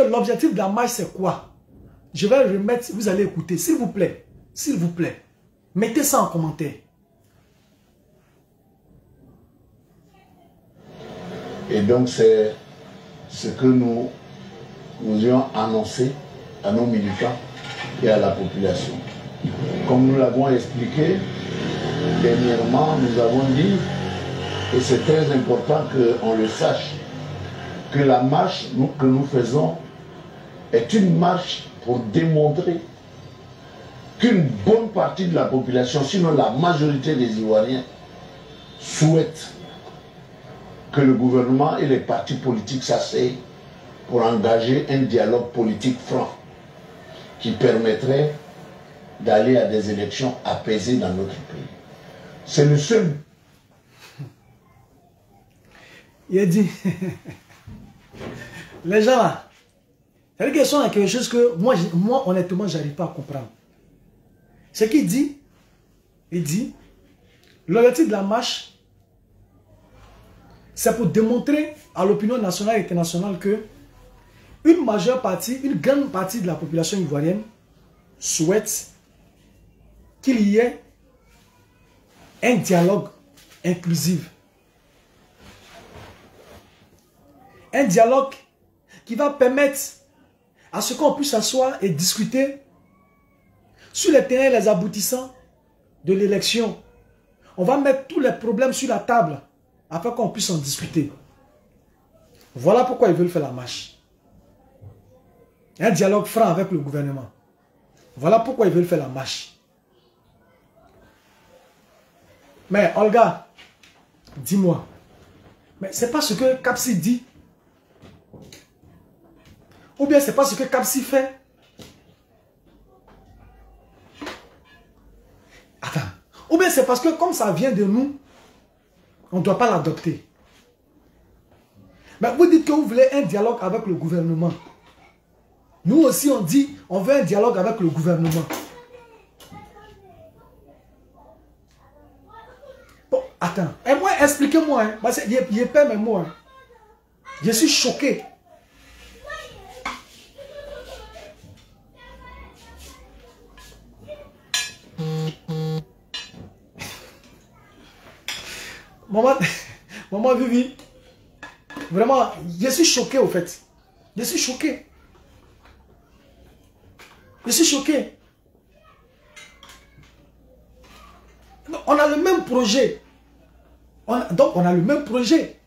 l'objectif de la marche, c'est quoi? Je vais le remettre, vous allez écouter. S'il vous plaît, mettez ça en commentaire. Et donc, c'est ce que nous ayons annoncé à nos militants et à la population. Comme nous l'avons expliqué, dernièrement, nous avons dit, et c'est très important qu'on le sache, que la marche que nous faisons est une marche pour démontrer qu'une bonne partie de la population, sinon la majorité des Ivoiriens, souhaitent que le gouvernement et les partis politiques s'asseyent pour engager un dialogue politique franc qui permettrait d'aller à des élections apaisées dans notre pays. C'est le seul. Il a dit, les gens là, c'est une question à quelque chose que moi honnêtement, je n'arrive pas à comprendre. Ce qu'il dit, l'objectif de la marche, c'est pour démontrer à l'opinion nationale et internationale que une grande partie de la population ivoirienne souhaite qu'il y ait un dialogue inclusif. Un dialogue qui va permettre à ce qu'on puisse s'asseoir et discuter sur les tenants et les aboutissants de l'élection. On va mettre tous les problèmes sur la table afin qu'on puisse en discuter. Voilà pourquoi ils veulent faire la marche. Un dialogue franc avec le gouvernement. Voilà pourquoi ils veulent faire la marche. Mais Olga, dis-moi, mais c'est pas ce que Kapsi dit? Ou bien c'est pas ce que Kapsi fait? Attends. Ou bien c'est parce que comme ça vient de nous, on ne doit pas l'adopter. Mais vous dites que vous voulez un dialogue avec le gouvernement. Nous aussi on dit, on veut un dialogue avec le gouvernement. Bon, attends. Et moi, expliquez-moi. Hein, parce que je perds mes mots. Hein. Je suis choqué. Maman Vivi, vraiment, je suis choqué au fait. Je suis choqué. Je suis choqué. On a le même projet. Donc on a le même projet.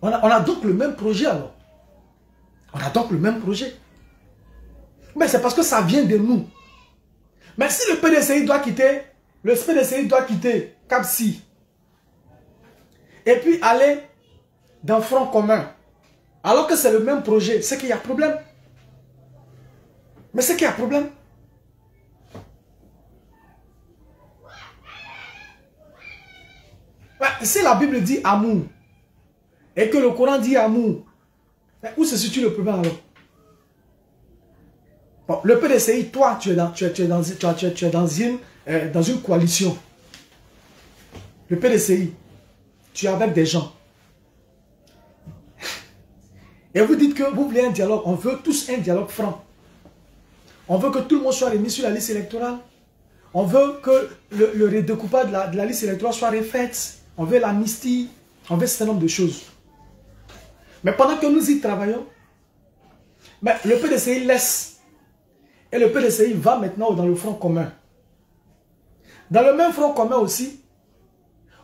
On a donc le même projet alors. On a donc le même projet. Mais c'est parce que ça vient de nous. Mais si le PDCI doit quitter, le PDCI doit quitter Cap-Si et puis aller dans Front commun, alors que c'est le même projet, c'est qu'il y a problème. Mais c'est qu'il y a problème. Si la Bible dit amour et que le Coran dit amour, où se situe le problème alors? Bon, le PDCI, toi, tu es dans une coalition. Le PDCI, tu es avec des gens. Et vous dites que vous voulez un dialogue. On veut tous un dialogue franc. On veut que tout le monde soit remis sur la liste électorale. On veut que le redécoupage de la liste électorale soit refait. On veut l'amnistie. On veut un certain nombre de choses. Mais pendant que nous y travaillons, mais le PDCI laisse. Et le PDCI va maintenant dans le front commun. Dans le même front commun aussi,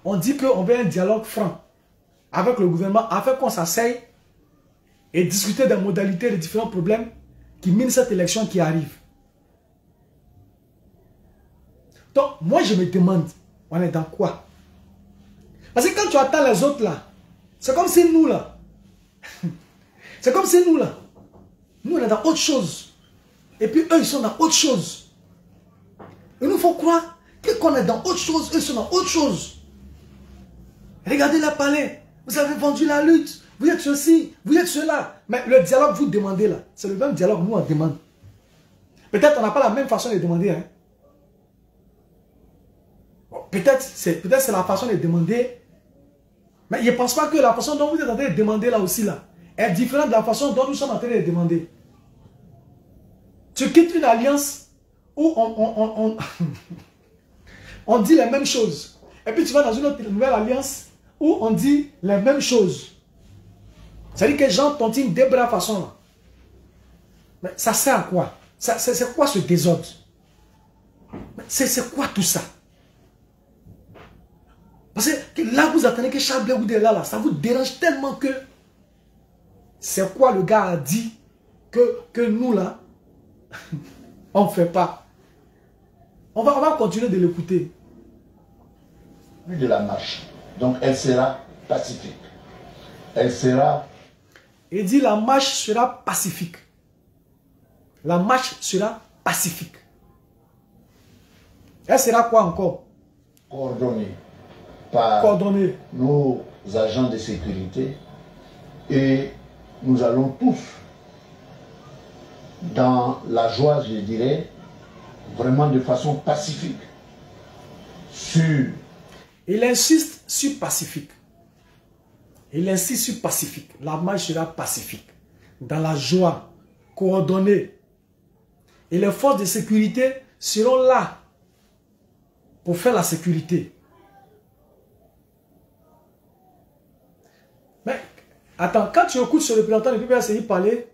on dit qu'on veut un dialogue franc avec le gouvernement afin qu'on s'asseye et discuter des modalités, des différents problèmes qui minent cette élection qui arrive. Donc, moi je me demande, on est dans quoi? Parce que quand tu attends les autres là, c'est comme si nous là, c'est comme si nous là, nous on est dans autre chose. Et puis eux ils sont dans autre chose. Ils nous font croire qu'on est dans autre chose, eux ils sont dans autre chose. Regardez la palais, vous avez vendu la lutte, vous êtes ceci, vous êtes cela. Mais le dialogue que vous demandez là, c'est le même dialogue que nous on demande. Peut-être on n'a pas la même façon de demander. Hein. Bon, peut-être c'est la façon de demander. Mais je ne pense pas que la façon dont vous êtes en train de demander là aussi là est différente de la façon dont nous sommes en train de demander. Tu quittes une alliance où on dit les mêmes choses. Et puis tu vas dans une autre nouvelle alliance où on dit les mêmes choses. C'est-à-dire que les gens tontine des bras façon là. Mais ça sert à quoi? C'est quoi ce désordre? C'est quoi tout ça? Parce que là vous attendez que Charles Blé Goudé là, ça vous dérange tellement que c'est quoi le gars a dit que nous là on ne fait pas. On va continuer de l'écouter. De la marche. Donc elle sera pacifique. Elle sera... Il dit la marche sera pacifique. La marche sera pacifique. Elle sera quoi encore? Coordonnée par nos agents de sécurité. Et nous allons tous dans la joie, je dirais, vraiment de façon pacifique. Il insiste sur pacifique. Il insiste sur pacifique. La marche sera pacifique. Dans la joie, coordonnée. Et les forces de sécurité seront là pour faire la sécurité. Mais, attends, quand tu écoutes ce représentant du PPACI parler,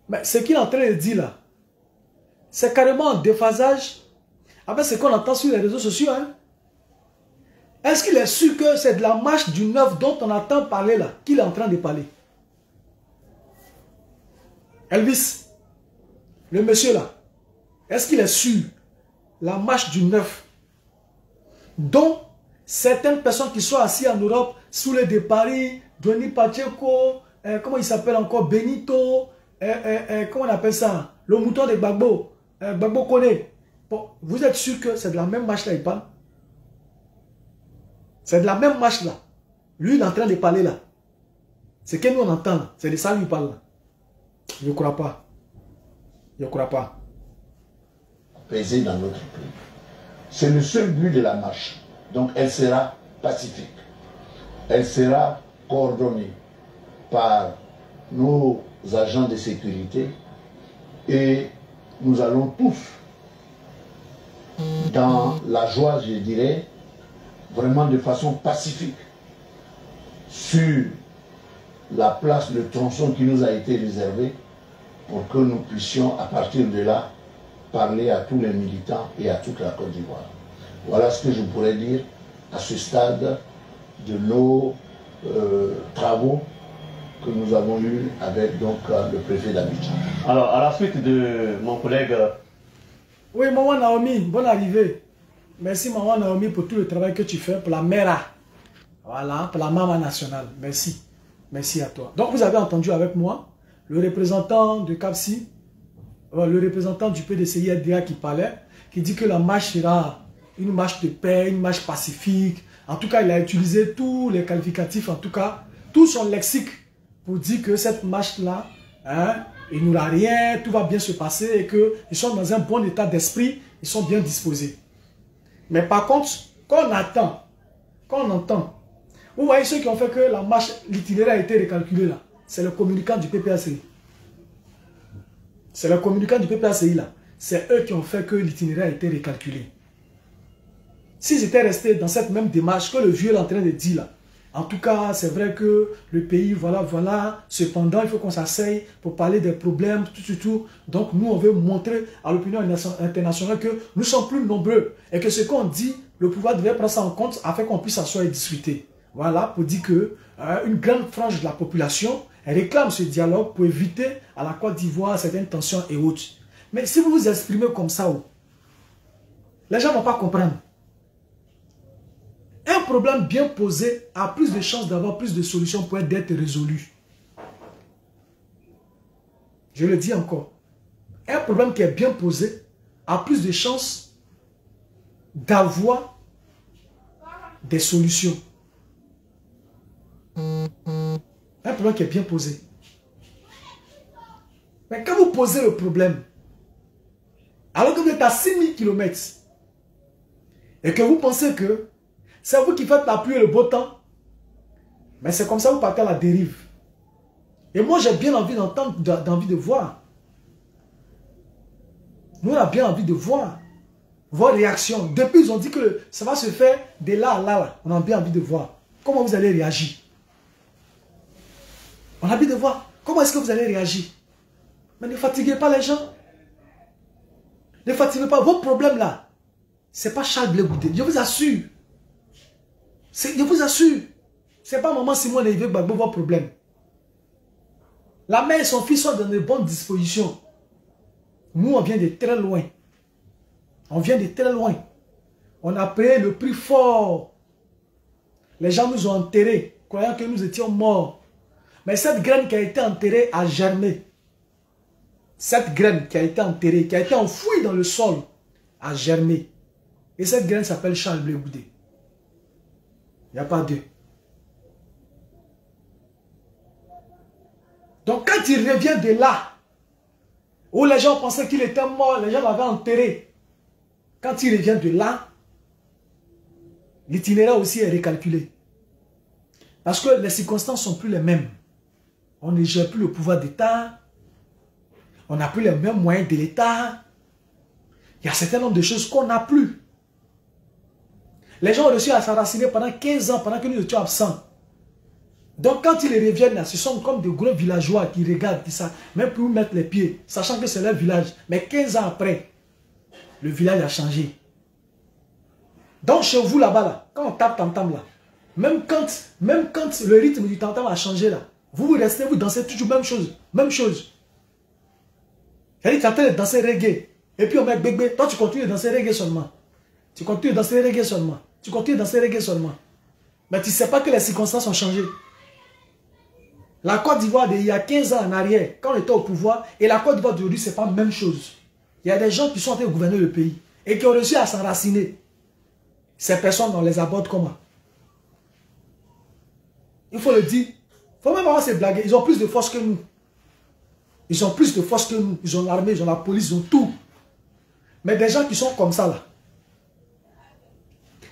mais ce qu'il est en train de dire là, c'est carrément un déphasage avec ce qu'on entend sur les réseaux sociaux. Hein? Est-ce qu'il est sûr que c'est de la marche du 9 dont on entend parler là, qu'il est en train de parler? Elvis, le monsieur là, est-ce qu'il est sûr la marche du 9 dont certaines personnes qui sont assises en Europe, sous les de Paris, Denis Pacheco, comment il s'appelle encore, Benito, comment on appelle ça, le mouton de Gbagbo, Gbagbo Kone. Bon, vous êtes sûr que c'est de la même marche là il parle? C'est de la même marche là. Lui il est en train de parler là. C'est que nous on entend, c'est de ça lui parle là. Je ne crois pas. Je ne crois pas. Apaiser dans notre pays. C'est le seul but de la marche. Donc elle sera pacifique. Elle sera coordonnée par nos agents de sécurité et nous allons tous dans la joie, je dirais, vraiment de façon pacifique sur la place, le tronçon qui nous a été réservé pour que nous puissions à partir de là parler à tous les militants et à toute la Côte d'Ivoire. Voilà ce que je pourrais dire à ce stade de nos travaux que nous avons eu avec donc, le préfet d'Abidjan. Alors, à la suite de mon collègue... Oui, maman Naomi, bonne arrivée. Merci maman Naomi pour tout le travail que tu fais pour la MERA. Voilà, pour la Maman nationale. Merci. Merci à toi. Donc, vous avez entendu avec moi le représentant de CAPSI, le représentant du PDCI-RDA qui parlait, qui dit que la marche sera une marche de paix, une marche pacifique. En tout cas, il a utilisé tous les qualificatifs, en tout cas, tout son lexique pour dire que cette marche-là, hein, il n'y aura rien, tout va bien se passer et qu'ils sont dans un bon état d'esprit, ils sont bien disposés. Mais par contre, quand on entend, vous voyez ceux qui ont fait que la marche, l'itinéraire a été recalculé là, c'est le communicant du PPACI. C'est le communicant du PPACI là. C'est eux qui ont fait que l'itinéraire a été recalculé. S'ils étaient restés dans cette même démarche que le vieux est en train de dire là, en tout cas, c'est vrai que le pays, voilà, cependant, il faut qu'on s'asseye pour parler des problèmes, tout. Donc, nous, on veut montrer à l'opinion internationale que nous sommes plus nombreux et que ce qu'on dit, le pouvoir devait prendre ça en compte afin qu'on puisse s'asseoir et discuter. Voilà, pour dire que une grande frange de la population réclame ce dialogue pour éviter à la Côte d'Ivoire certaines tensions et autres. Mais si vous vous exprimez comme ça, les gens ne vont pas comprendre. Un problème bien posé a plus de chances d'avoir plus de solutions pour être résolu. Je le dis encore. Un problème qui est bien posé a plus de chances d'avoir des solutions. Un problème qui est bien posé. Mais quand vous posez le problème, alors que vous êtes à 6000 km, et que vous pensez que c'est vous qui faites la pluie et le beau temps, mais c'est comme ça que vous partez à la dérive. Et moi, j'ai bien envie d'entendre, d'envie de voir. Nous, on a bien envie de voir vos réactions. Depuis, ils ont dit que ça va se faire de là à là. On a bien envie de voir comment vous allez réagir. On a envie de voir comment est-ce que vous allez réagir. Mais ne fatiguez pas les gens. Ne fatiguez pas. Vos problèmes là, ce n'est pas Charles Blé Goudé. Je vous assure. Je vous assure. Ce n'est pas maman Simone et Yves Gbagbo vos problèmes. La mère et son fils sont dans de bonnes dispositions. Nous, on vient de très loin. On vient de très loin. On a payé le prix fort. Les gens nous ont enterrés, croyant que nous étions morts. Mais cette graine qui a été enterrée a germé. Cette graine qui a été enterrée, qui a été enfouie dans le sol, a germé. Et cette graine s'appelle Charles Blé Goudé. Il n'y a pas deux. Donc quand il revient de là, où les gens pensaient qu'il était mort, les gens l'avaient enterré. Quand il revient de là, l'itinéraire aussi est recalculé. Parce que les circonstances ne sont plus les mêmes. On ne gère plus le pouvoir d'État. On n'a plus les mêmes moyens de l'État. Il y a un certain nombre de choses qu'on n'a plus. Les gens ont réussi à s'enraciner pendant 15 ans, pendant que nous étions absents. Donc quand ils reviennent là, ce sont comme de gros villageois qui regardent, qui savent même plus où mettre les pieds, sachant que c'est leur village. Mais 15 ans après, le village a changé. Donc chez vous là-bas, là, quand on tape tam-tam là, même quand le rythme du tam-tam a changé là, vous restez, vous dansez toujours même chose. Même chose. C'est-à-dire que tu es en train de danser reggae. Et puis on met bébé, toi tu continues de danser reggae seulement. Tu continues de danser reggae seulement. Tu continues de danser reggae seulement. Mais tu ne sais pas que les circonstances ont changé. La Côte d'Ivoire il y a 15 ans en arrière, quand on était au pouvoir, et la Côte d'Ivoire d'aujourd'hui, ce n'est pas la même chose. Il y a des gens qui sont en train de gouverner le pays et qui ont réussi à s'enraciner. Ces personnes, on les aborde comment? Il faut le dire. Il faut même avoir ces blagues. Ils ont plus de force que nous. Ils ont plus de force que nous. Ils ont l'armée, ils ont la police, ils ont tout. Mais des gens qui sont comme ça là,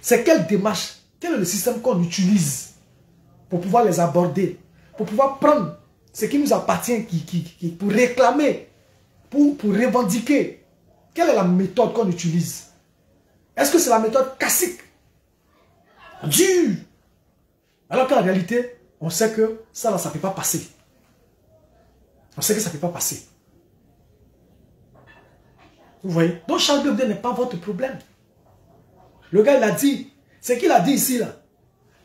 c'est quelle démarche, quel est le système qu'on utilise pour pouvoir les aborder, pour pouvoir prendre ce qui nous appartient, pour réclamer, pour revendiquer. Quelle est la méthode qu'on utilise? Est-ce que c'est la méthode classique, dure? Alors qu'en réalité, on sait que ça là, ça ne peut pas passer. On sait que ça ne peut pas passer. Vous voyez? Donc Charles Blé Goudé n'est pas votre problème. Le gars, il a dit, c'est qu'il a dit ici, là.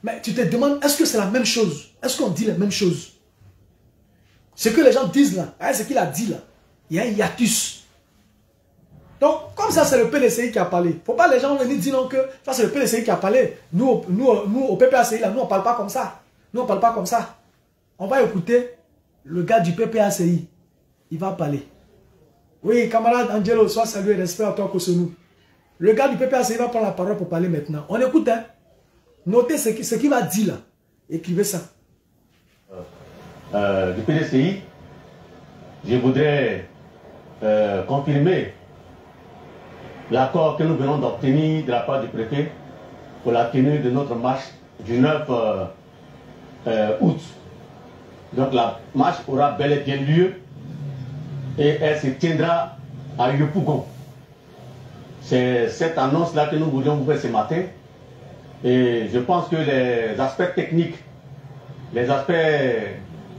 Mais tu te demandes, est-ce que c'est la même chose? Est-ce qu'on dit la même chose? Ce que les gens disent là, hein, ce qu'il a dit là, il y a un hiatus. Donc, comme ça, c'est le PDCI qui a parlé. Il ne faut pas les gens venir dire non que ça, c'est le PDCI qui a parlé. Nous au PPACI, là, nous, on ne parle pas comme ça. Nous, on ne parle pas comme ça. On va écouter le gars du PPACI. Il va parler. Oui, camarade Angelo, sois salué et respect à toi, Kosonou. Le gars du PPACI va prendre la parole pour parler maintenant. On écoute, hein. Notez ce qu'il va dire là. Écrivez ça. Du PDCI, je voudrais confirmer l'accord que nous venons d'obtenir de la part du préfet pour la tenue de notre marche du 9 août. Donc la marche aura bel et bien lieu et elle se tiendra à Yopougon. C'est cette annonce-là que nous voulions vous faire ce matin. Et je pense que les aspects techniques, les aspects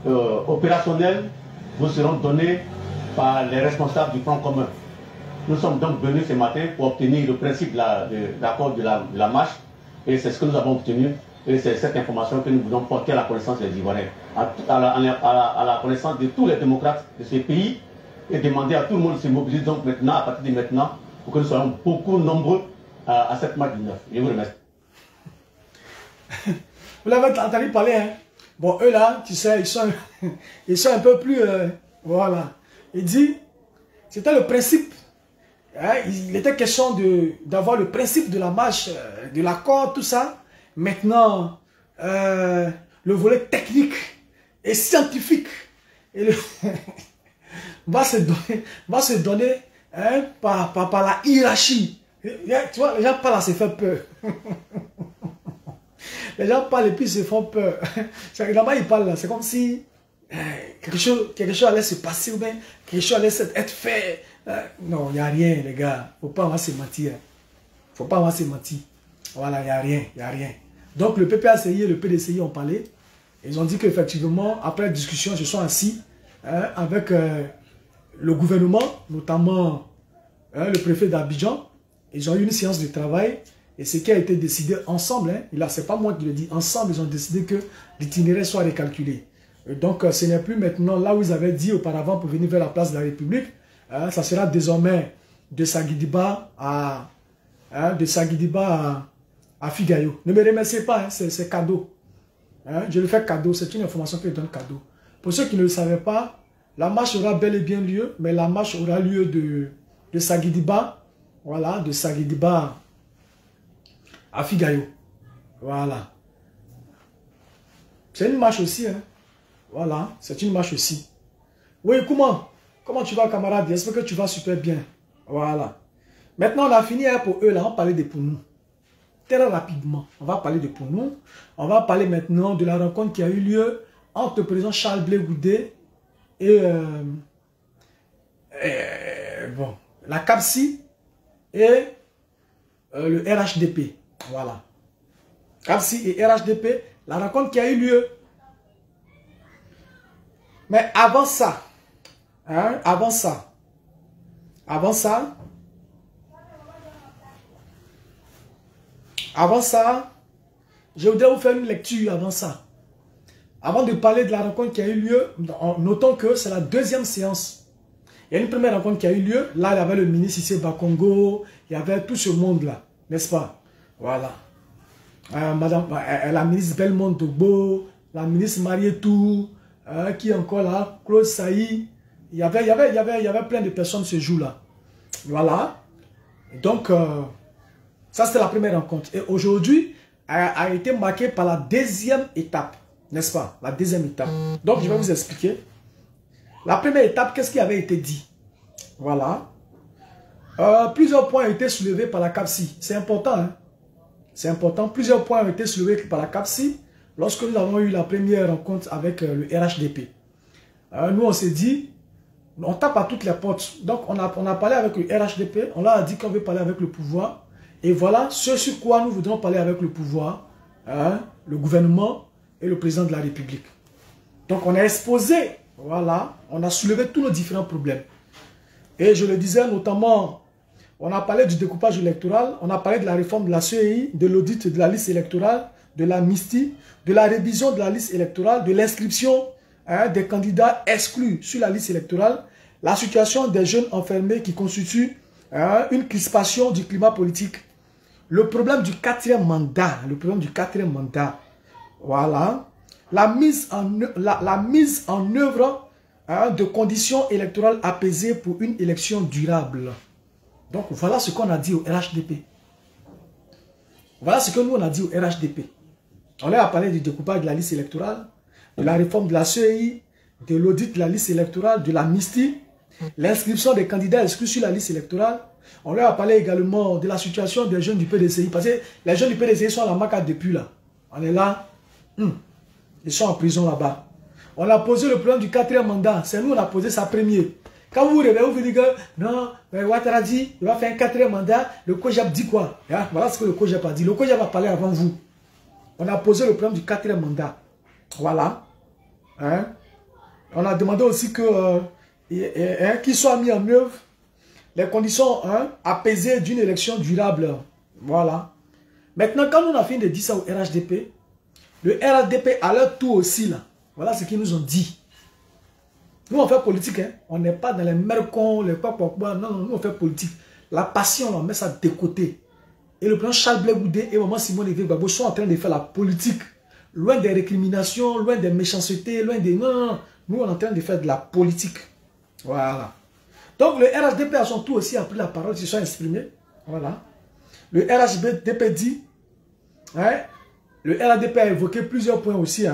opérationnels vous seront donnés par les responsables du Front commun. Nous sommes donc venus ce matin pour obtenir le principe de l'accord de la marche et c'est ce que nous avons obtenu et c'est cette information que nous voulons porter à la connaissance des Ivoiriens, à la connaissance de tous les démocrates de ce pays et demander à tout le monde de se mobiliser donc maintenant, à partir de maintenant, pour que nous soyons beaucoup nombreux à cette marche du 9. Je vous remercie. Vous l'avez entendu parler, hein? Bon, eux là, tu sais, ils sont un peu plus... voilà. Il dit, c'était le principe. Hein, il était question d'avoir le principe de la marche, de l'accord, tout ça. Maintenant, le volet technique et scientifique et va se donner hein, par la hiérarchie. Tu vois, les gens parlent à se faire peur. Les gens parlent et puis ils se font peur. Là-bas, ils parlent, c'est comme si quelque chose allait se passer ou bien quelque chose allait être fait. Non, il n'y a rien, les gars. Il ne faut pas avoir se mentir. Il ne faut pas avoir se mentir. Voilà, il n'y a rien, il n'y a rien. Donc, le PPACI et le PDCI ont parlé. Ils ont dit qu'effectivement, après la discussion, ils se sont assis hein, avec le gouvernement, notamment le préfet d'Abidjan. Ils ont eu une séance de travail. Et ce qui a été décidé ensemble, hein, ce n'est pas moi qui le dis, ensemble, ils ont décidé que l'itinéraire soit recalculé. Et donc, ce n'est plus maintenant là où ils avaient dit auparavant pour venir vers la place de la République. Hein, ça sera désormais de Sagidiba à Figayo. Ne me remerciez pas, hein, c'est cadeau. Hein, je le fais cadeau, c'est une information que je donne cadeau. Pour ceux qui ne le savaient pas, la marche aura bel et bien lieu, mais la marche aura lieu de Sagidiba, voilà, de Sagidiba à Figayo. Voilà. C'est une marche aussi. Hein. Voilà. C'est une marche aussi. Oui, comment tu vas, camarade? J'espère que tu vas super bien. Voilà. Maintenant, on a fini hein, pour eux. Là, on va parler de pour nous. Très rapidement. On va parler de pour nous. On va parler maintenant de la rencontre qui a eu lieu entre le président Charles Blé Goudé et bon, la CAPSI et le RHDP. Voilà. CAPSI et RHDP, la rencontre qui a eu lieu. Mais avant ça, hein, avant ça, je voudrais vous faire une lecture avant ça. Avant de parler de la rencontre qui a eu lieu, notons que c'est la deuxième séance. Il y a une première rencontre qui a eu lieu. Là, il y avait le ministre Cissé Bakongo, il y avait tout ce monde-là, n'est-ce pas? Voilà. Madame, la ministre Belmont Togbo, la ministre Marietou, qui est encore là, Claude Saï. Il y avait plein de personnes ce jour-là. Voilà. Donc, ça c'était la première rencontre. Et aujourd'hui, a été marquée par la deuxième étape. N'est-ce pas? La deuxième étape. Donc, je vais vous expliquer. La première étape, qu'est-ce qui avait été dit? Voilà. Plusieurs points ont été soulevés par la CAPSI. C'est important, hein? C'est important. Plusieurs points ont été soulevés par la CAPSI lorsque nous avons eu la première rencontre avec le RHDP. Nous, on s'est dit, on tape à toutes les portes. Donc, on a parlé avec le RHDP. On leur a dit qu'on veut parler avec le pouvoir. Et voilà ce sur quoi nous voudrons parler avec le pouvoir, hein, le gouvernement et le président de la République. Donc, on a exposé, voilà, on a soulevé tous nos différents problèmes. Et je le disais notamment, on a parlé du découpage électoral, on a parlé de la réforme de la CEI, de l'audit de la liste électorale, de l'amnistie, de la révision de la liste électorale, de l'inscription des candidats exclus sur la liste électorale, la situation des jeunes enfermés qui constitue une crispation du climat politique, le problème du quatrième mandat, voilà, la mise en œuvre de conditions électorales apaisées pour une élection durable. Donc voilà ce qu'on a dit au RHDP. Voilà ce que nous on a dit au RHDP. On leur a parlé du découpage de la liste électorale, de la réforme de la CEI, de l'audit de la liste électorale, de l'amnistie, l'inscription des candidats exclus sur la liste électorale. On leur a parlé également de la situation des jeunes du PDCI. Parce que les jeunes du PDCI sont à la MACA depuis là. On est là. Ils sont en prison là-bas. On a posé le problème du quatrième mandat. C'est nous on a posé sa première. Quand vous vous réveillez, vous vous dites que non, Ouattara dit il va faire un quatrième mandat. Le COJEP dit quoi? Voilà ce que le COJEP a dit. Le COJEP a parlé avant vous. On a posé le problème du quatrième mandat. Voilà. On a demandé aussi que qu'il soit mis en œuvre les conditions apaisées d'une élection durable. Voilà. Maintenant, quand on a fini de dire ça au RHDP, le RHDP à leur tour aussi, là, voilà ce qu'ils nous ont dit. Nous, on fait politique, hein. On n'est pas dans les mercons, les quoi. Non, nous, on fait politique. La passion, on met ça de côté. Et le président Charles Blé Goudé et maman Simone Veil Gbagbo sont en train de faire la politique. Loin des récriminations, loin des méchancetés, loin des... Non. Nous, on est en train de faire de la politique. Voilà. Donc, le RHDP à son tour aussi a pris la parole, ils se sont exprimés. Voilà. Le RHDP dit, le RHDP a évoqué plusieurs points aussi.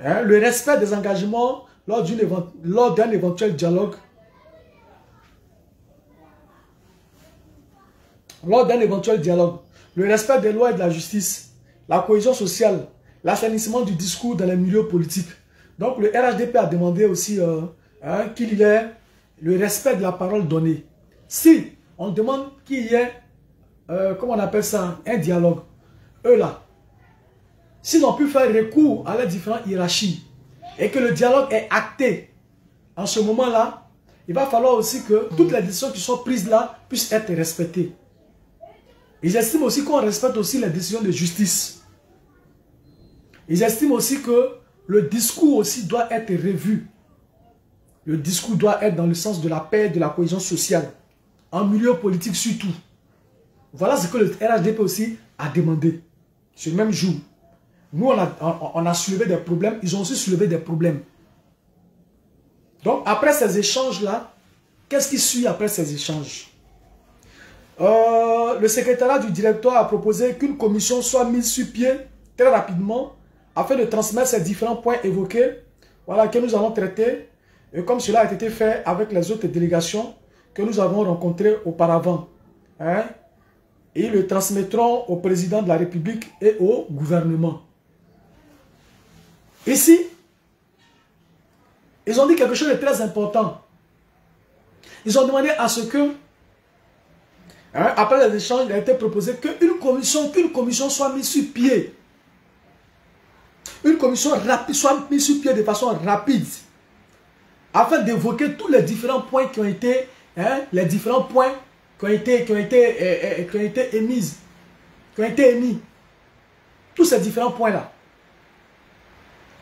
Le respect des engagements lors d'un éventuel dialogue. Lors d'un éventuel dialogue. Le respect des lois et de la justice. La cohésion sociale. L'assainissement du discours dans les milieux politiques. Donc, le RHDP a demandé aussi qu'il y ait le respect de la parole donnée. Si on demande qu'il y ait, comment on appelle ça, un dialogue, eux là, s'ils ont pu faire recours à les différentes hiérarchies et que le dialogue est acté en ce moment-là, il va falloir aussi que toutes les décisions qui sont prises là puissent être respectées. Ils estiment aussi qu'on respecte aussi les décisions de justice. Ils estiment aussi que le discours aussi doit être revu. Le discours doit être dans le sens de la paix, de la cohésion sociale. En milieu politique surtout. Voilà ce que le RHDP aussi a demandé. Ce même jour. Nous, on a soulevé des problèmes. Ils ont aussi soulevé des problèmes. Donc, après ces échanges-là, qu'est-ce qui suit après ces échanges? Le secrétariat du directoire a proposé qu'une commission soit mise sur pied très rapidement afin de transmettre ces différents points évoqués, voilà, que nous allons traiter, et comme cela a été fait avec les autres délégations que nous avons rencontrées auparavant. Et le transmettront au président de la République et au gouvernement. Ici, ils ont dit quelque chose de très important. Ils ont demandé à ce que, après les échanges, il a été proposé qu'une commission soit mise sur pied. Une commission rapide soit mise sur pied de façon rapide afin d'évoquer tous les différents points qui ont été, émis. Tous ces différents points-là.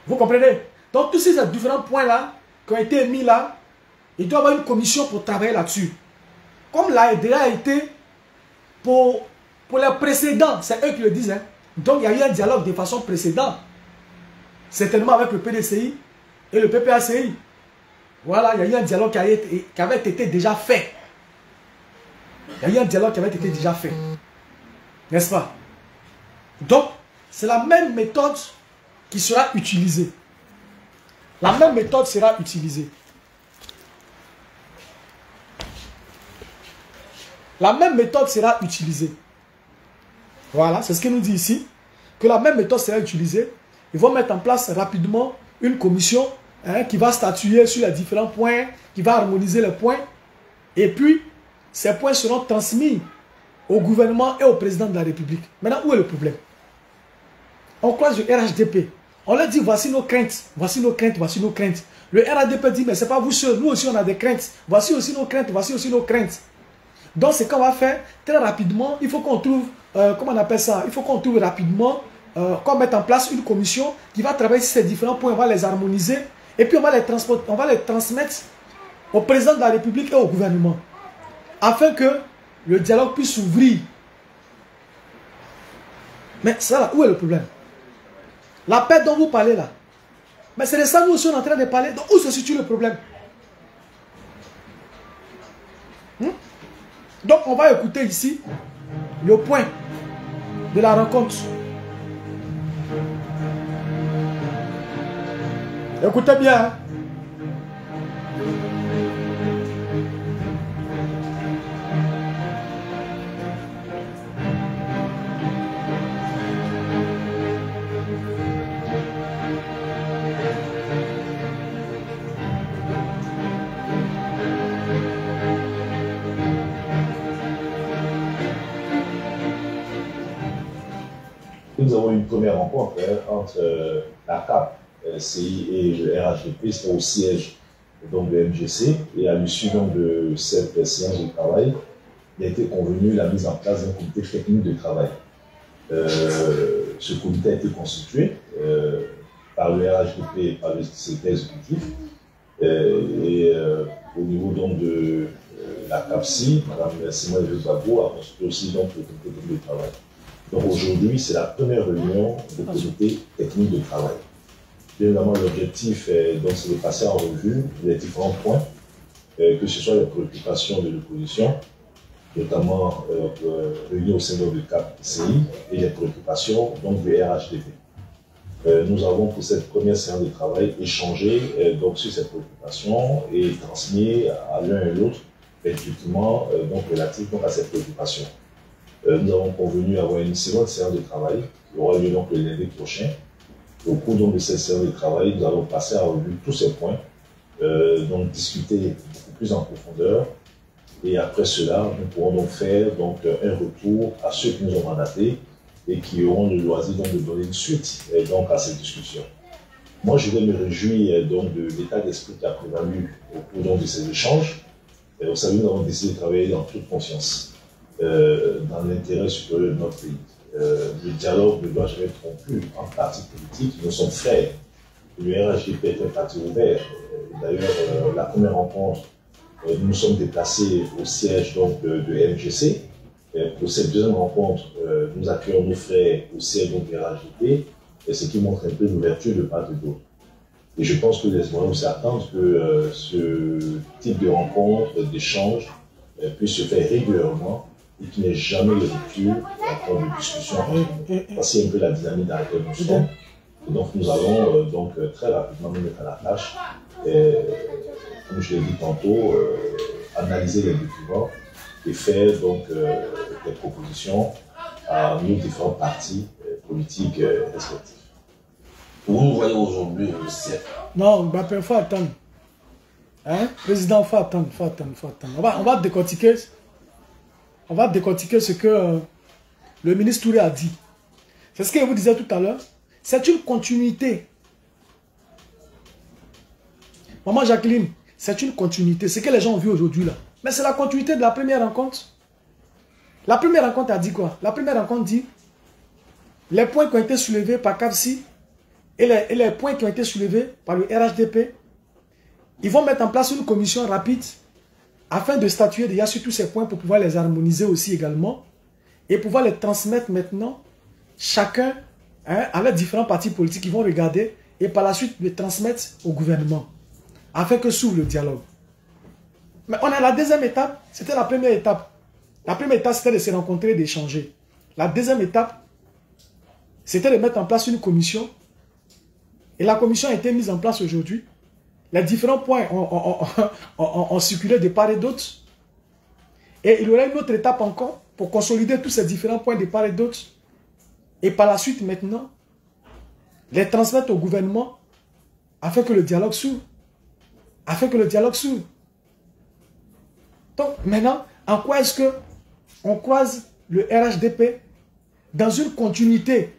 Vous comprenez? Donc, tous ces différents points-là qui ont été émis là, il doit y avoir une commission pour travailler là-dessus. Comme là, il a été pour les précédents, c'est eux qui le disent. Donc, il y a eu un dialogue de façon précédente. Certainement avec le PDCI et le PPACI. Voilà, il y a eu un dialogue qui avait été déjà fait. Il y a eu un dialogue qui avait été déjà fait. N'est-ce pas? Donc, c'est la même méthode qui sera utilisée. La même méthode sera utilisée. La même méthode sera utilisée. Voilà, c'est ce qu'il nous dit ici. Que la même méthode sera utilisée. Ils vont mettre en place rapidement une commission qui va statuer sur les différents points, qui va harmoniser les points. Et puis, ces points seront transmis au gouvernement et au président de la République. Maintenant, où est le problème? On croise le RHDP. On leur dit, voici nos craintes, voici nos craintes, voici nos craintes. Le RHDP dit, mais ce n'est pas vous seuls, nous aussi on a des craintes. Voici aussi nos craintes, voici aussi nos craintes. Donc, ce qu'on va faire, très rapidement, il faut qu'on trouve, comment on appelle ça? Il faut qu'on trouve rapidement qu'on mette en place une commission qui va travailler sur ces différents points, on va les harmoniser et puis on va les transmettre au président de la République et au gouvernement afin que le dialogue puisse s'ouvrir. Mais ça là, où est le problème? La paix dont vous parlez là, mais c'est de ça que nous sommes en train de parler. Donc où se situe le problème? Donc on va écouter ici le point de la rencontre. Écoutez bien. Hein? Nous avons eu une première rencontre entre la CAP, CI et le RHDP, c'était au siège donc, de MGC, et à l'issue de cette séance de travail, il a été convenu la mise en place d'un comité technique de travail. Ce comité a été constitué par le RHDP et par le secrétaire exécutif, et au niveau donc, de la CAPSI, Mme Simone Zabou a constitué aussi donc, le comité technique de travail. Donc aujourd'hui, c'est la première réunion du comité technique de travail. Bien évidemment, l'objectif c'est de passer en revue les différents points, que ce soit les préoccupations de l'opposition, notamment réunies au sein de CAP-CI, et les préoccupations donc, du RHDP. Nous avons pour cette première séance de travail échangé donc, sur ces préoccupations et transmis à l'un et l'autre les documents relatifs à ces préoccupations. Nous avons convenu avoir une seconde séance de travail qui aura lieu donc le lundi prochain. Au cours donc, de cette séance de travail, nous allons passer en revue tous ces points, donc discuter beaucoup plus en profondeur. Et après cela, nous pourrons donc faire donc, un retour à ceux qui nous ont mandatés et qui auront le loisir donc, de donner une suite donc, à ces discussions. Moi, je vais me réjouir donc, de l'état d'esprit qui a prévalu au cours donc, de ces échanges. Et vous savez, nous avons décidé de travailler dans toute conscience. Dans l'intérêt supérieur de notre pays. Le dialogue ne doit jamais être rompu entre partis politiques. Nous sommes frères. Le RHDP est un parti ouvert. D'ailleurs, la première rencontre, nous nous sommes déplacés au siège donc, de MGC. Pour cette deuxième rencontre, nous accueillons nos frères au siège donc, du RHDP, ce qui montre un peu l'ouverture de part et d'autre. Et je pense que les Espoirs s'attendent que ce type de rencontre, d'échange, puisse se faire régulièrement et qu'il n'y ait jamais de rupture en de discussion. C'est un peu la dynamique dans laquelle nous sommes. Et donc nous allons donc très rapidement nous mettre à la tâche, comme je l'ai dit tantôt, analyser les documents et faire donc des propositions à nos différents partis politiques respectifs. Où nous voyons aujourd'hui le siècle. Non, il faut attendre. Hein? Président, il faut attendre. On va décortiquer. On va décortiquer ce que le ministre Touré a dit. C'est ce que je vous disais tout à l'heure. C'est une continuité. Maman Jacqueline, c'est une continuité. Ce que les gens ont vu aujourd'hui là. Mais c'est la continuité de la première rencontre. La première rencontre a dit quoi? La première rencontre dit les points qui ont été soulevés par CAPSI et les points qui ont été soulevés par le RHDP. Ils vont mettre en place une commission rapide afin de statuer déjà sur tous ces points pour pouvoir les harmoniser aussi également et pouvoir les transmettre maintenant chacun à leurs différents partis politiques qui vont regarder et par la suite les transmettre au gouvernement afin que s'ouvre le dialogue. Mais on a la deuxième étape, c'était la première étape. La première étape c'était de se rencontrer et d'échanger. La deuxième étape c'était de mettre en place une commission et la commission a été mise en place aujourd'hui. Les différents points ont circulé de part et d'autre. Et il y aura une autre étape encore pour consolider tous ces différents points de part et d'autre. Et par la suite, maintenant, les transmettre au gouvernement afin que le dialogue s'ouvre. Donc, maintenant, en quoi est-ce qu'on croise le RHDP dans une continuité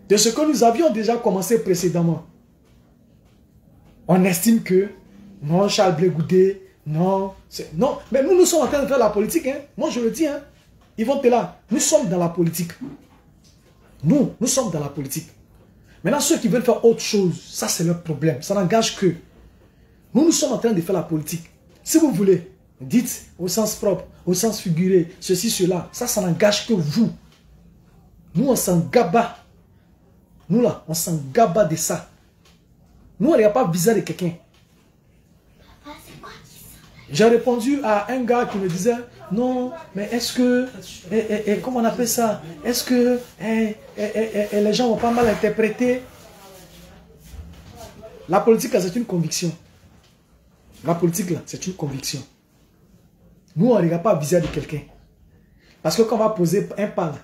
de ce que nous avions déjà commencé précédemment? On estime que, non, Charles Blé Goudé, non, mais nous sommes en train de faire la politique, hein. Moi je le dis, hein. Ils vont être là, nous sommes dans la politique. Nous sommes dans la politique. Maintenant, ceux qui veulent faire autre chose, ça c'est leur problème. Ça n'engage que. Nous sommes en train de faire la politique. Si vous voulez, dites au sens propre, au sens figuré, ceci, cela. Ça n'engage que vous. Nous, on s'en gaba. Nous là, on s'en gaba de ça. Nous, on n'est pas visé de quelqu'un. J'ai répondu à un gars qui me disait, non, mais est-ce que, comment on appelle ça? Est-ce que les gens vont pas mal interpréter? La politique, c'est une conviction. La politique, là, c'est une conviction. Nous, on ne regarde pas à viser de quelqu'un. Parce que quand on va poser un pas, là,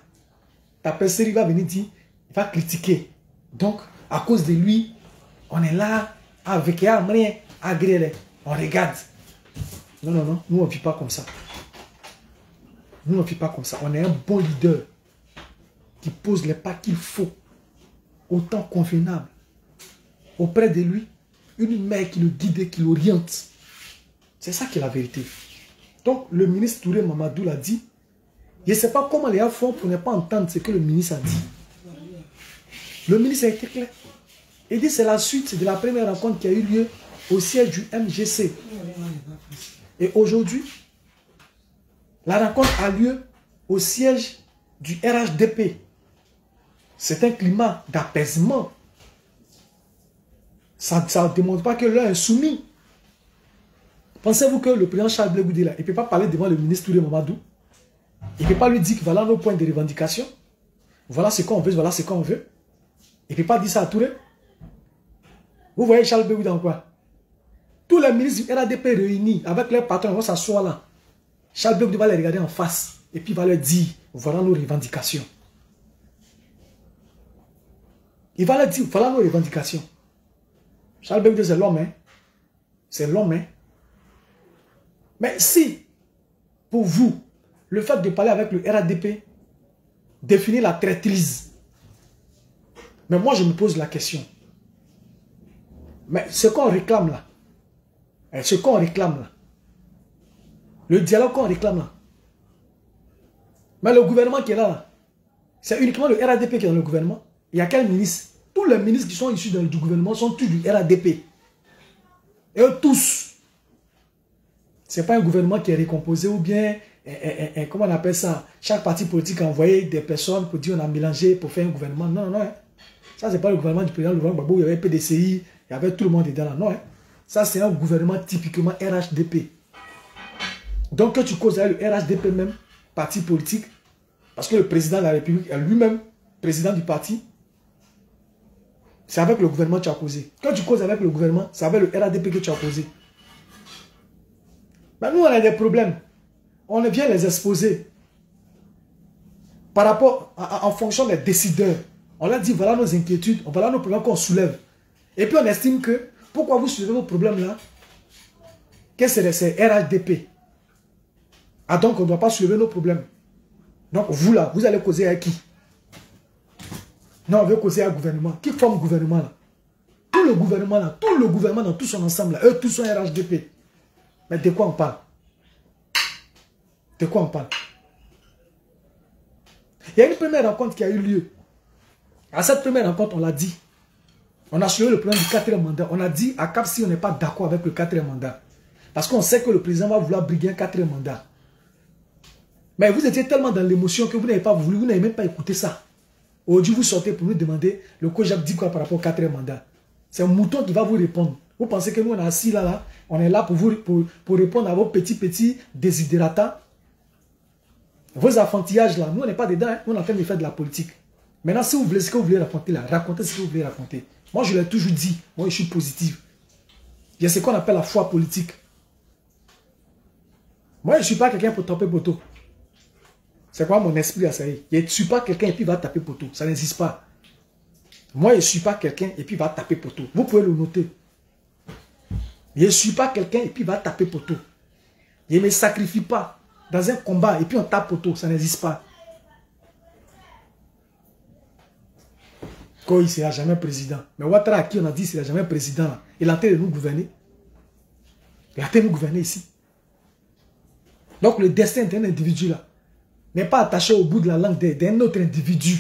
ta personne va venir dire, il va critiquer. Donc, à cause de lui, on est là, avec rien, agréé, on regarde. Non, non, non, nous on ne vit pas comme ça. Nous on ne vit pas comme ça. On est un bon leader qui pose les pas qu'il faut, au temps convenable. Auprès de lui, une mère qui le guide et qui l'oriente. C'est ça qui est la vérité. Donc, le ministre Touré Mamadou l'a dit. Je ne sais pas comment les gens font pour ne pas entendre ce que le ministre a dit. Le ministre a été clair. Il dit c'est la suite de la première rencontre qui a eu lieu au siège du MGC. Et aujourd'hui, la rencontre a lieu au siège du RHDP. C'est un climat d'apaisement. Ça ne démontre pas que l'un est soumis. Pensez-vous que le président Charles Blé Goudé, il ne peut pas parler devant le ministre Touré Mamadou? Il ne peut pas lui dire que voilà nos points de revendication. Voilà ce qu'on veut, voilà ce qu'on veut. Il ne peut pas dire ça à Touré. Vous voyez Charles Blé Goudé en quoi? Tous les ministres du RHDP réunis avec leurs patrons vont s'asseoir là. Charles Blé Goudé va les regarder en face et puis il va leur dire voilà nos revendications. Il va leur dire voilà nos revendications. Charles Blé Goudé c'est l'homme, hein? C'est l'homme, hein? Mais si, pour vous, le fait de parler avec le RHDP définit la traîtrise, mais moi je me pose la question. Mais ce qu'on réclame là, le dialogue qu'on réclame là, mais le gouvernement qui est là, c'est uniquement le RHDP qui est dans le gouvernement. Il y a quel ministre? Tous les ministres qui sont issus du gouvernement sont tous du RHDP. Et eux tous. Ce n'est pas un gouvernement qui est récomposé ou bien, comment on appelle ça? Chaque parti politique a envoyé des personnes pour dire on a mélangé pour faire un gouvernement. Non, non, hein. Ça, ce n'est pas le gouvernement du président Laurent Gbagbo, il y avait PDCI, il y avait tout le monde dedans là. Non, hein. Ça, c'est un gouvernement typiquement RHDP. Donc, quand tu causes avec le RHDP même, parti politique, parce que le président de la République est lui-même président du parti, c'est avec le gouvernement que tu as causé. Quand tu causes avec le gouvernement, c'est avec le RHDP que tu as causé. Mais nous, on a des problèmes. On vient les exposer. Par rapport, en fonction des décideurs. On leur dit, voilà nos inquiétudes, voilà nos problèmes qu'on soulève. Et puis on estime que, pourquoi vous soulevez vos problèmes là? Que c'est RHDP. Ah donc on ne doit pas soulever nos problèmes. Donc vous là, vous allez causer avec qui? Non, on veut causer avec le gouvernement. Qui forme le gouvernement là? Tout le gouvernement dans tout son ensemble là, eux tous sont RHDP. Mais de quoi on parle? De quoi on parle? Il y a une première rencontre qui a eu lieu. À cette première rencontre, on l'a dit. On a soulevé le problème du 4e mandat. On a dit à Cap si on n'est pas d'accord avec le 4e mandat. Parce qu'on sait que le président va vouloir briguer un 4e mandat. Mais vous étiez tellement dans l'émotion que vous n'avez pas voulu, vous n'avez même pas écouté ça. Aujourd'hui, vous sortez pour nous demander le COJAP dit quoi par rapport au 4e mandat. C'est un mouton qui va vous répondre. Vous pensez que nous, on est assis là, on est là pour répondre à vos petits désidérata. Vos enfantillages là, nous, on n'est pas dedans, hein. Nous, on est en train de faire de la politique. Maintenant, si vous voulez ce que vous voulez raconter là, racontez ce que vous voulez raconter. Moi, je l'ai toujours dit, moi, je suis positif. Il y a ce qu'on appelle la foi politique. Moi, je ne suis pas quelqu'un pour taper poteau. C'est quoi mon esprit à ça? Je ne suis pas quelqu'un et puis il va taper poteau. Ça n'existe pas. Moi, je ne suis pas quelqu'un et puis il va taper poteau. Vous pouvez le noter. Je ne suis pas quelqu'un et puis il va taper poteau. Je ne me sacrifie pas dans un combat et puis on tape poteau. Ça n'existe pas. Quand il ne sera jamais président. Mais Ouattara, à qui on a dit qu'il ne sera jamais président, là, il a tenté de nous gouverner. Il a tenté de nous gouverner ici. Donc le destin d'un individu là n'est pas attaché au bout de la langue d'un autre individu.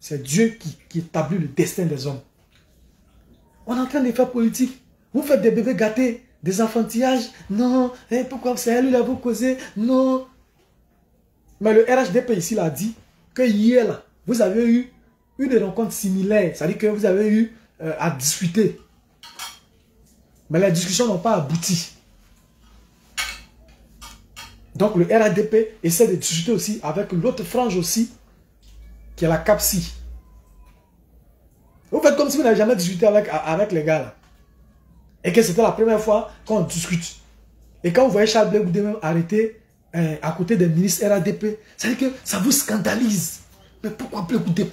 C'est Dieu qui établit le destin des hommes. On est en train de faire politique. Vous faites des bébés gâtés, des enfantillages. Non, hein, pourquoi c'est elle, lui, là, vous causez. Non. Mais le RHDP ici l'a dit que hier, là, vous avez eu une rencontre similaire. C'est-à-dire que vous avez eu à discuter. Mais les discussions n'ont pas abouti. Donc le RHDP essaie de discuter aussi avec l'autre frange aussi, qui est la CAPSI. Vous faites comme si vous n'avez jamais discuté avec les gars là. Et que c'était la première fois qu'on discute. Et quand vous voyez Charles Blé Goudé même arrêté à côté des ministres RHDP, ça veut dire que ça vous scandalise. Mais pourquoi Blé Goudé?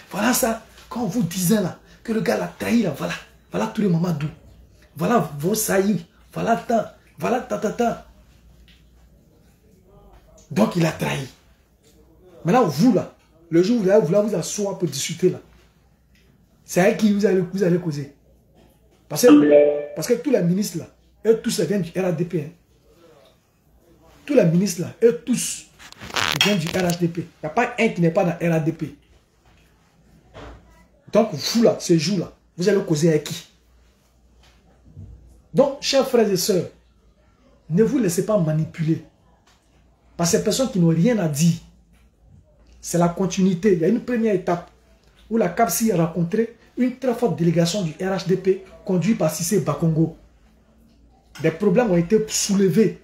Voilà ça. Quand on vous disait là, que le gars l'a trahi là, voilà. Voilà tous les Mamadou. Voilà vos saillies. Voilà tant. Voilà ta. Donc il a trahi. Maintenant vous là, le jour où vous allez vous asseoir pour discuter là, c'est avec qui vous allez causer. Parce que tous les ministres là, eux tous viennent du RHDP. Hein. Tous les ministres là, eux tous viennent du RHDP. Il n'y a pas un qui n'est pas dans RHDP. Donc vous là, ce jour là, vous allez causer avec qui? Donc, chers frères et sœurs, ne vous laissez pas manipuler par ces personnes qui n'ont rien à dire. C'est la continuité. Il y a une première étape où la CAPSI a rencontré une très forte délégation du RHDP conduite par Cissé Bakongo. Des problèmes ont été soulevés.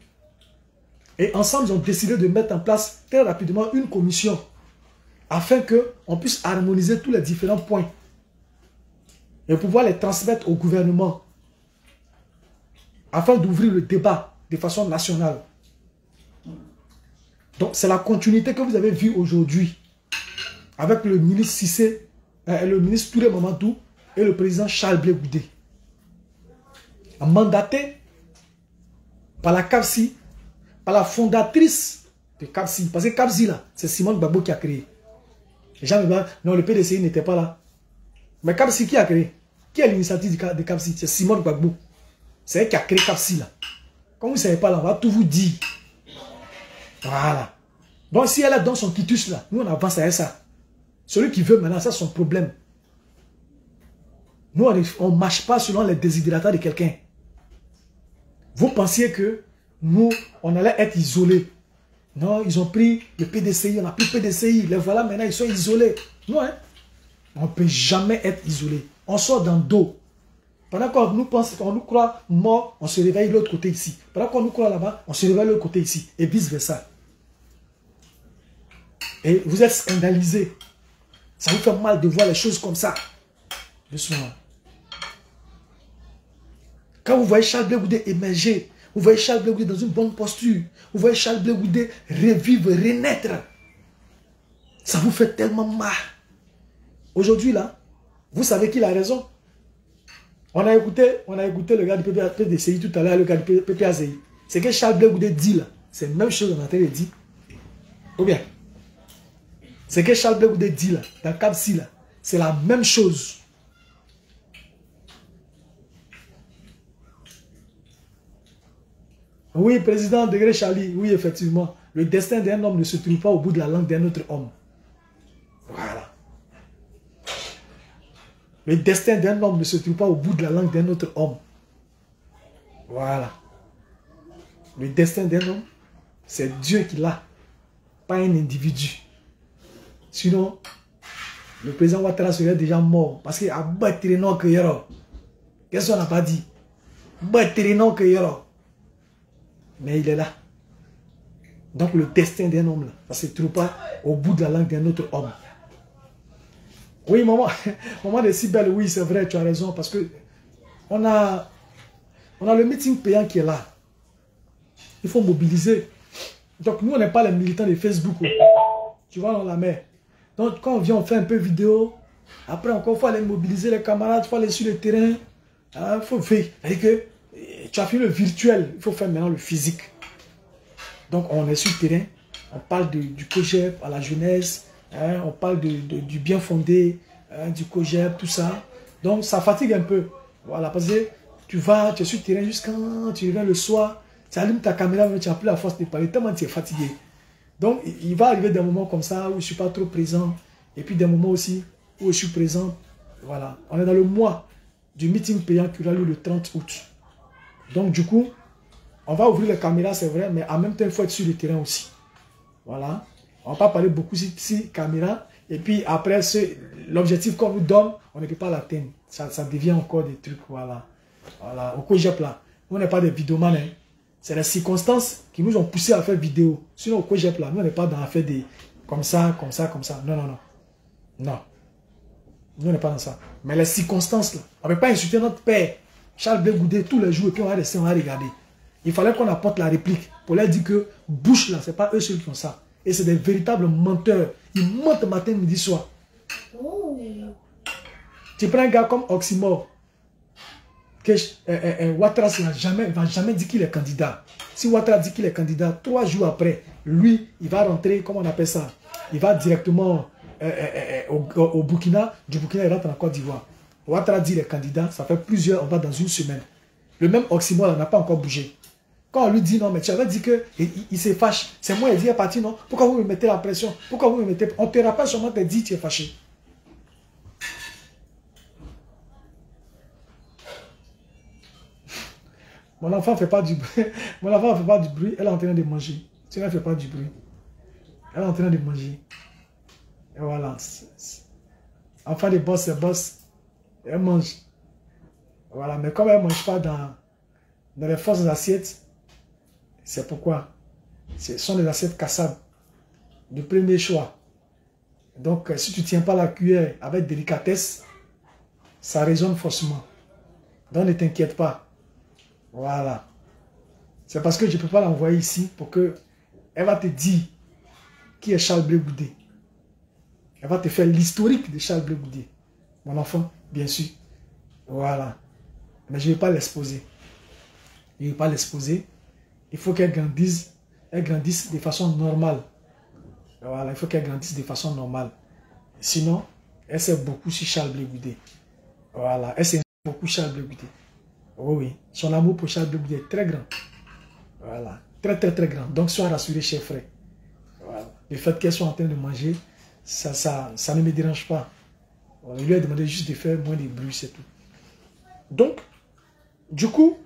Et ensemble, ils ont décidé de mettre en place très rapidement une commission afin qu'on puisse harmoniser tous les différents points et pouvoir les transmettre au gouvernement afin d'ouvrir le débat de façon nationale. Donc, c'est la continuité que vous avez vue aujourd'hui avec le ministre Cissé, le ministre Touré Mamadou et le président Charles Blé Goudé. Mandaté par la CAPSI, par la fondatrice de CAPSI. Parce que CAPSI, là, c'est Simone Gbagbo qui a créé. Les gens me disent, non, le PDCI n'était pas là. Mais CAPSI, qui a créé? Qui est l'initiative de CAPSI? C'est Simone Gbagbo. C'est elle qui a créé CAPSI là. Comme vous ne savez pas là, on va tout vous dire. Voilà. Donc si elle est dans son quitus là, nous on avance avec ça. Celui qui veut maintenant, ça c'est son problème. Nous on ne marche pas selon les désidératas de quelqu'un. Vous pensiez que nous, on allait être isolés. Non, ils ont pris le PDCI, on a pris le PDCI. Les voilà maintenant, ils sont isolés. Non, hein? On ne peut jamais être isolé. On sort dans le dos. Pendant qu'on nous pense, qu'on nous croit mort, on se réveille de l'autre côté ici. Pendant qu'on nous croit là-bas, on se réveille de l'autre côté ici. Et vice versa. Et vous êtes scandalisés. Ça vous fait mal de voir les choses comme ça. Doucement. Quand vous voyez Charles Blé Goudé émerger, vous voyez Charles Blé Goudé dans une bonne posture, vous voyez Charles Blé Goudé revivre, renaître, ça vous fait tellement mal. Aujourd'hui là, vous savez qu'il a raison. On a écouté le gars du PDCI tout à l'heure, le gars du PPACI. C'est que Charles Blé Goudé dit là, c'est la même chose qu'on a entendu dire. Ou bien, c'est que Charles Blé Goudé dit là, dans CAPSI là, c'est la même chose. Oui, président Degré Charlie, oui, effectivement. Le destin d'un homme ne se trouve pas au bout de la langue d'un autre homme. Voilà. Le destin d'un homme ne se trouve pas au bout de la langue d'un autre homme. Voilà. Le destin d'un homme, c'est Dieu qui l'a, pas un individu. Sinon, le président Ouattara serait déjà mort. Parce qu'il a battu non que yero. Qu'est-ce qu'on n'a pas dit? Battu non que yero. Mais il est là. Donc le destin d'un homme, là, ça ne se trouve pas au bout de la langue d'un autre homme. Oui, maman de si belle, oui, c'est vrai, tu as raison, parce que on a le meeting payant qui est là. Il faut mobiliser. Donc nous, on n'est pas les militants de Facebook. Tu vois, on la met. Donc quand on vient, on fait un peu vidéo. Après, encore, il faut aller mobiliser les camarades, il faut aller sur le terrain. Il faut faire. C'est-à-dire que tu as fait le virtuel, il faut faire maintenant le physique. Donc on est sur le terrain, on parle du COGEP à la jeunesse, hein, on parle du bien fondé, hein, du COGEP, tout ça. Donc ça fatigue un peu. Voilà, parce que tu es sur le terrain jusqu'à tu reviens le soir, tu allumes ta caméra, mais tu n'as plus la force de parler, tellement tu es fatigué. Donc, il va arriver des moments comme ça où je ne suis pas trop présent. Et puis des moments aussi où je suis présent. Voilà. On est dans le mois du meeting payant qui aura lieu le 30 août. Donc, du coup, on va ouvrir les caméras, c'est vrai, mais en même temps, il faut être sur le terrain aussi. Voilà. On ne va pas parler beaucoup si caméra. Et puis après, l'objectif qu'on nous donne, on ne peut pas l'atteindre. Ça devient encore des trucs, voilà. Voilà. Au Kojep là, on n'est pas des vidéomans. Hein. C'est les circonstances qui nous ont poussé à faire vidéo. Sinon, au Kojep là, nous, on n'est pas dans la fait des comme ça, comme ça, comme ça. Non, non, non. Non. Nous, on n'est pas dans ça. Mais les circonstances là, on ne peut pas insulter notre père, Charles Blé Goudé, tous les jours, et puis on va rester, on va regarder. Il fallait qu'on apporte la réplique pour leur dire que bouche là, ce n'est pas eux ceux qui font ça. Et c'est des véritables menteurs. Ils mentent matin, midi, soir. Oh. Tu prends un gars comme Oxymore. Ouattara ne va jamais dire qu'il est candidat. Si Ouattara dit qu'il est candidat, 3 jours après, lui, il va rentrer, comment on appelle ça? Il va directement au Burkina. Du Burkina, il rentre en Côte d'Ivoire. Ouattara dit qu'il est candidat, ça fait plusieurs, on va dans une semaine. Le même Oxymore n'a pas encore bougé. Quand on lui dit non, mais tu avais dit qu'il se fâche. C'est moi, il dit, il est parti, non? Pourquoi vous me mettez la pression? Pourquoi vous me mettez... On te rappelle seulement, tu dit, tu es fâché. Mon enfant ne fait pas du bruit. Mon enfant ne fait pas du bruit. Elle est en train de manger. Tu ne fais pas du bruit. Elle est en train de manger. Et voilà. Enfant de boss, c'est boss. Elle mange. Voilà. Mais comme elle ne mange pas dans les fausses assiettes, c'est pourquoi ce sont des assiettes cassables de premier choix. Donc, si tu ne tiens pas la cuillère avec délicatesse, ça résonne forcément. Donc, ne t'inquiète pas. Voilà. C'est parce que je ne peux pas l'envoyer ici pour que elle va te dire qui est Charles Blé Goudé. Elle va te faire l'historique de Charles Blé Goudé. Mon enfant, bien sûr. Voilà. Mais je ne vais pas l'exposer. Je ne vais pas l'exposer. Il faut qu'elle grandisse de façon normale. Voilà, il faut qu'elle grandisse de façon normale. Sinon, elle sait beaucoup sur Charles Blé Goudé. Voilà, elle sait beaucoup Charles Blé Goudé. Oh oui, son amour pour Charles Blé Goudé est très grand. Voilà, très très très grand. Donc sois rassuré, chers frères. Voilà. Le fait qu'elle soit en train de manger, ça ne me dérange pas. Voilà, je lui ai demandé juste de faire moins de bruit, c'est tout. Donc, du coup,